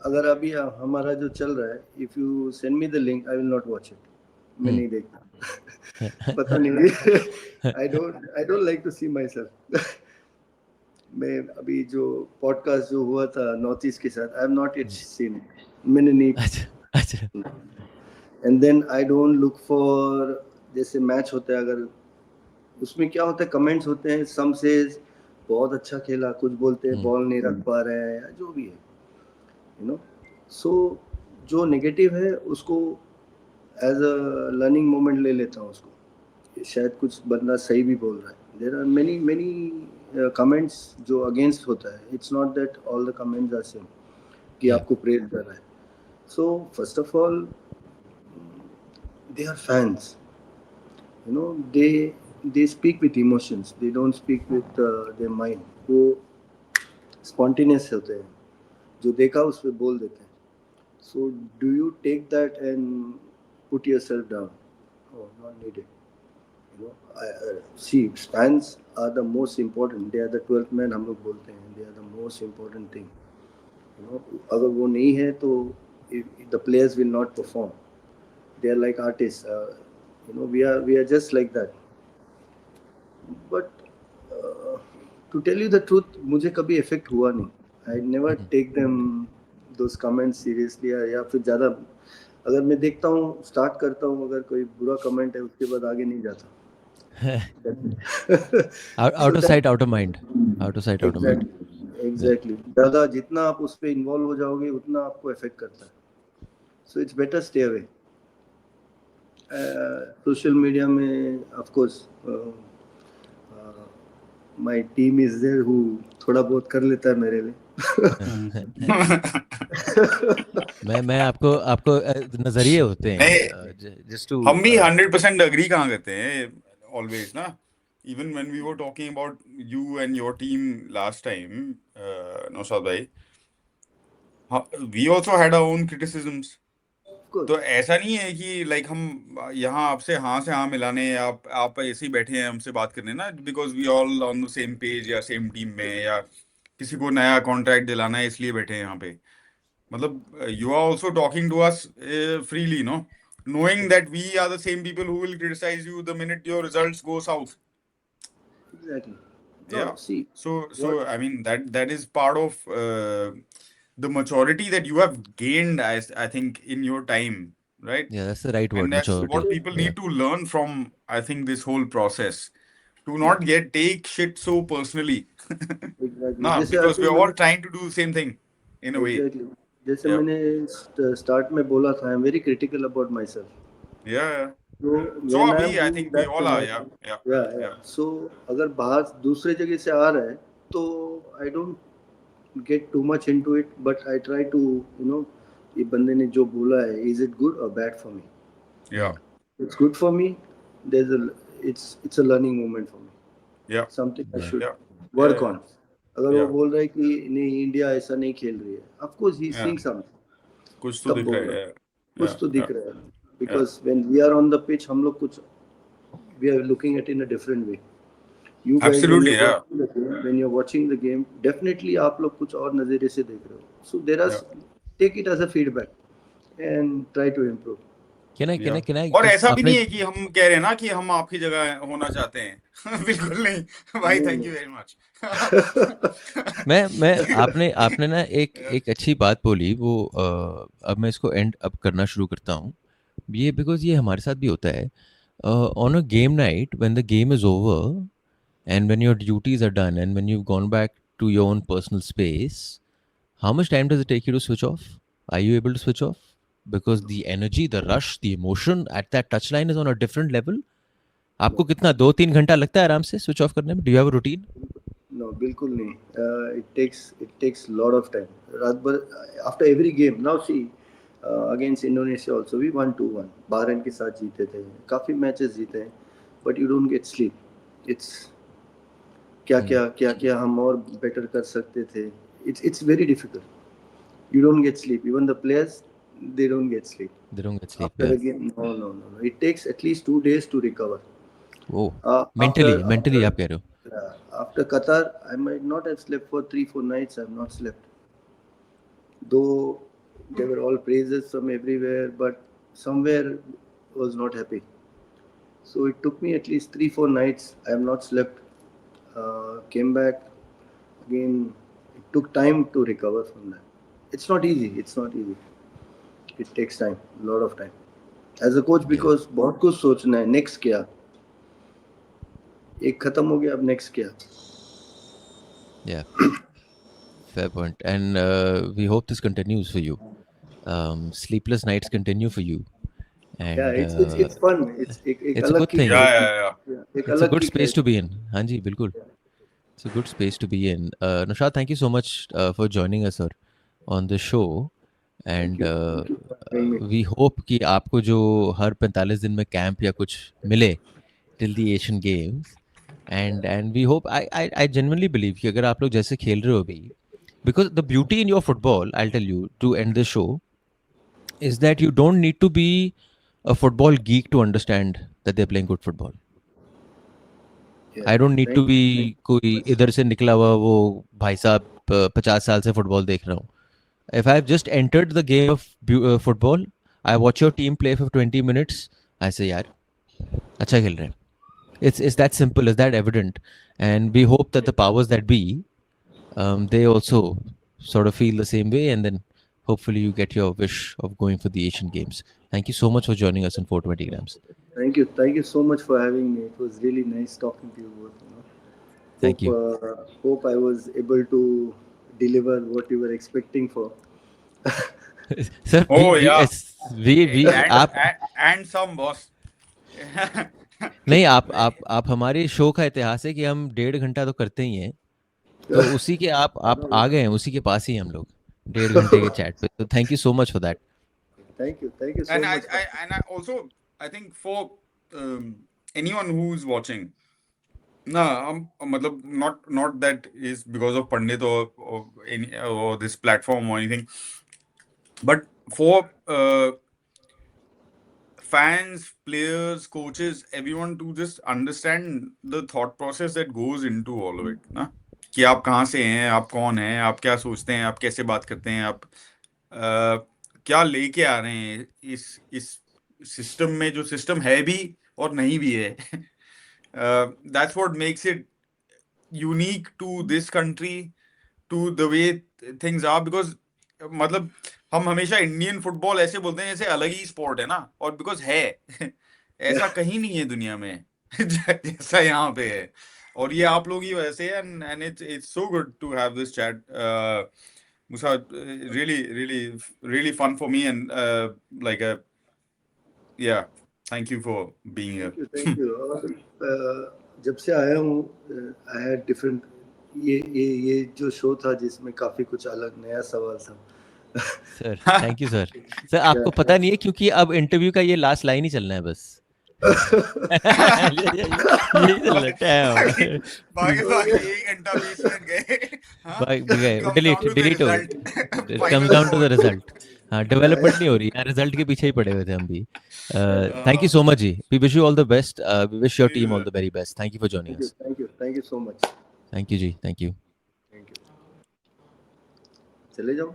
अगर अभी हमारा जो चल रहा है, if you send me the link, I will not watch it. मैं नहीं देखता. पता नहीं. I don't like to see myself. मैं अभी जो पॉडकास्ट जो हुआ था नॉर्थ ईस्ट के साथ, I have not yet seen it. मैंने नहीं. अच्छा. And then I don't look for, जैसे मैच होता है, अगर उसमें क्या होता है, कमेंट्स होते हैं, सम सेज बहुत अच्छा खेला, कुछ बोलते हैं बॉल नहीं रख पा रहे हैं या जो भी है. सो जो नेगेटिव है उसको एज अ लर्निंग मोमेंट ले लेता हूँ उसको. शायद कुछ बंदा सही भी बोल रहा है. देयर आर मेनी कमेंट्स जो अगेंस्ट होता है. It's not that all the comments are same कि आपको प्रेज कर रहा है. So first of all, they are fans. They speak with emotions. They don't speak with their mind. वो spontaneous होते हैं, जो देखा उस पे बोल देते हैं. So do you take that and put yourself down? Oh, not needed. See, fans are the most important. They are the 12th man, हम लोग बोलते हैं. They are the most important thing. अगर वो नहीं है तो the players will not perform. They are like artists. We are just like that. But to tell you the truth, मुझे कभी effect हुआ नहीं. I never take them those comments seriously. या फिर ज़्यादा अगर मैं देखता हूँ, स्टार्ट करता हूँ, अगर कोई बुरा कमेंट है उसके बाद आगे नहीं जाता. out of sight, out of mind. Out of sight, out of mind. Exactly ज़्यादा जितना आप उस पे इन्वॉल्व हो जाओगे उतना आपको इफेक्ट करता है, so it's better stay away. Social media में of course my team is there who थोड़ा बहुत कर लेता है मेरे लिए. मैं आपको आपको नजरिए होते हैं नहीं, जस्ट टू हम भी 100% अग्री कहाँ करते हैं ऑलवेज ना. Even when we were talking about you and your team last time, Naushad भाई, we also had our own criticisms. तो ऐसा नहीं है कि लाइक हम यहाँ आपसे हाँ से हाँ मिलाने, आप ऐसे ही बैठे हैं हमसे बात करने ना, because we all on the same page या सेम टीम में, या किसी को नया कॉन्ट्रैक्ट दिलाना है इसलिए बैठे हैं यहाँ पे. मतलब you are also talking to us freely, no, knowing that we are the same people who will criticize you the minute your results go south. Exactly. Yeah. No, see, So I mean that is part of the maturity that you have gained, as I think, in your time, right? Yeah, that's the right word, And that's maturity. what people need to learn from, I think, this whole process. To not take shit so personally. exactly. Nah, जैसे because अभी we're all trying to do the same thing in a way. exactly. जैसे Yeah. मैंने start में बोला था, I am very critical about my self. Yeah. So So when abhi, I I'm think doing we that all are. promotion, Yeah. yeah. So अगर बाहर दूसरे जगह से आ रहा है तो I don't get too much into it, but I try to ये बंदे ने जो बोला है, इज इट गुड और bad for me. Yeah. It's good for me. There's a it's a learning moment for me. Yeah. Something I should Yeah. work Yeah. on. अगर वो Yeah. बोल रहा है कि नहीं इंडिया ऐसा नहीं खेल रही है, of course he's Yeah. seeing something. कुछ तो तब दिख बोल रहा रहा है. है, कुछ तो दिख Yeah. रहा है. Because when we are on the pitch, हम लोग कुछ we are looking at it in a different way. You guys Absolutely, yeah. when you're watching the game, definitely आप लोग कुछ और नज़रिए से देख रहे हो. So there are take it as a feedback and try to improve. Can I और ऐसा भी आपने नहीं है कि हम कह रहे हैं ना कि हम आपकी जगह होना चाहते हैं. बिल्कुल नहीं भाई. Thank you very much. मैं आपने ना एक अच्छी बात बोली वो अब मैं इसको एंड अप करना शुरू करता हूँ. ये बिकॉज ये हमारे साथ भी होता है on a game night when the game is over and when your duties are done and when you've gone back to your own personal space, how much time does it take you to switch off? Are you able to switch off? Because the energy, the rush, the emotion at that touchline is on a different level. आपको कितना 2-3 घंटा लगता है आराम से switch off करने में? Do you have a routine? No, बिल्कुल नहीं. It takes lot of time. रात भर after every game. Now see, against Indonesia also we won 2-1. Bahrain के साथ जीते थे. काफी मैचेस जीते हैं. But you don't get sleep. It's क्या हम और बेटर कर सकते थे. It's very difficult. You don't get sleep. Even the players, they don't get sleep. They don't get sleep. After a game, no. It takes at least 2 days to recover. Oh, mentally आप कह रहे हो? After Qatar, I might not have slept for 3-4 nights. I have not slept. Though there were all praises from everywhere, but somewhere was not happy. So it took me at least 3-4 nights. I have not slept. Came back again. It took time to recover from that. It's not easy. It takes time, a lot of time. As a coach, because बहुत कुछ सोचना है. Next क्या? एक खत्म हो गया, अब next क्या? Yeah. Fair point. And we hope this continues for you. Sleepless nights continue for you. And Yeah, it's fun. It's it's a अलग good thing. Yeah. एक It's a अलग good kick space है. to be in. हाँ जी, बिल्कुल. It's a good space to be in. Naushad, thank you so much for joining us, sir, on the show. And Thank you for having me. we hope कि आपको जो हर 45 दिन में camp या कुछ मिले till the Asian Games. And we hope, I genuinely believe कि अगर आप लोग जैसे खेल रहे हो अभी, because the beauty in your football, I'll tell you, to end the show, is that you don't need to be a football geek to understand that they're playing good football. Yeah. I don't need to Thank be you. कोई इधर से निकला हुआ वो भाई साहब 50 साल से फुटबॉल देख रहा हूँ. If I've just entered the game of football, I watch your team play for 20 minutes, I say यार अच्छा खेल रहे हैं. It's that simple, it's that evident. And we hope that the powers that be, they also sort of feel the same way, and then hopefully you get your wish of going for the Asian Games. Thank you so much for joining us in 420 grams. Thank you so much for having me. It was really nice talking to you both. You know. Thank you. Hope I was able to deliver what you were expecting for. Sir Oh yeah, we आप and some boss. नहीं आप हमारे show का इतिहास है कि हम 1.5 घंटा तो करते ही हैं, तो उसी के आप आ गए हैं, उसी के पास ही हम लोग 1.5 घंटे के चैट पे, तो thank you so much for that. Thank you so And much. I also I think for anyone who's watching, nah, matlab not that is because of Pandit or any or this platform or anything, but for fans, players, coaches, everyone to just understand the thought process that goes into all of it, ना कि आप कहाँ से हैं, आप कौन हैं, आप क्या सोचते हैं, आप कैसे बात करते हैं, आप क्या लेके आ रहे हैं इस सिस्टम में, जो सिस्टम है भी और नहीं भी है. That's what makes it unique to this country, to the way things are, because मतलब हम हमेशा इंडियन फुटबॉल ऐसे बोलते हैं जैसे अलग ही स्पोर्ट है ना, और बिकॉज है ऐसा कहीं नहीं है दुनिया में जैसा यहाँ पे है, और ये आप लोग ही वैसे, and it's so good to have this chat. Musa, really fun for me, and like a yeah, thank you for being here. Thank you. और जब से आया हूँ आई हैड डिफरेंट ये जो शो था जिसमें काफी कुछ अलग नया सवाल था. Sir thank you sir. Sir आपको पता नहीं है क्योंकि अब इंटरव्यू का ये लास्ट लाइन ही चलना है बस. यही चल रहा है. बाकी 1 घंटा 20 मिनट गए. डिलीट हो गए. Comes down to the result. हाँ, डेवलपमेंट नहीं हो रही है, रिजल्ट के पीछे ही पड़े हुए थे हम भी. थैंक यू सो मच जी. We wish you all the best. We wish your team all the very best. Thank you for joining us. Thank you so much. Thank you जी. Thank you. चले जाओ.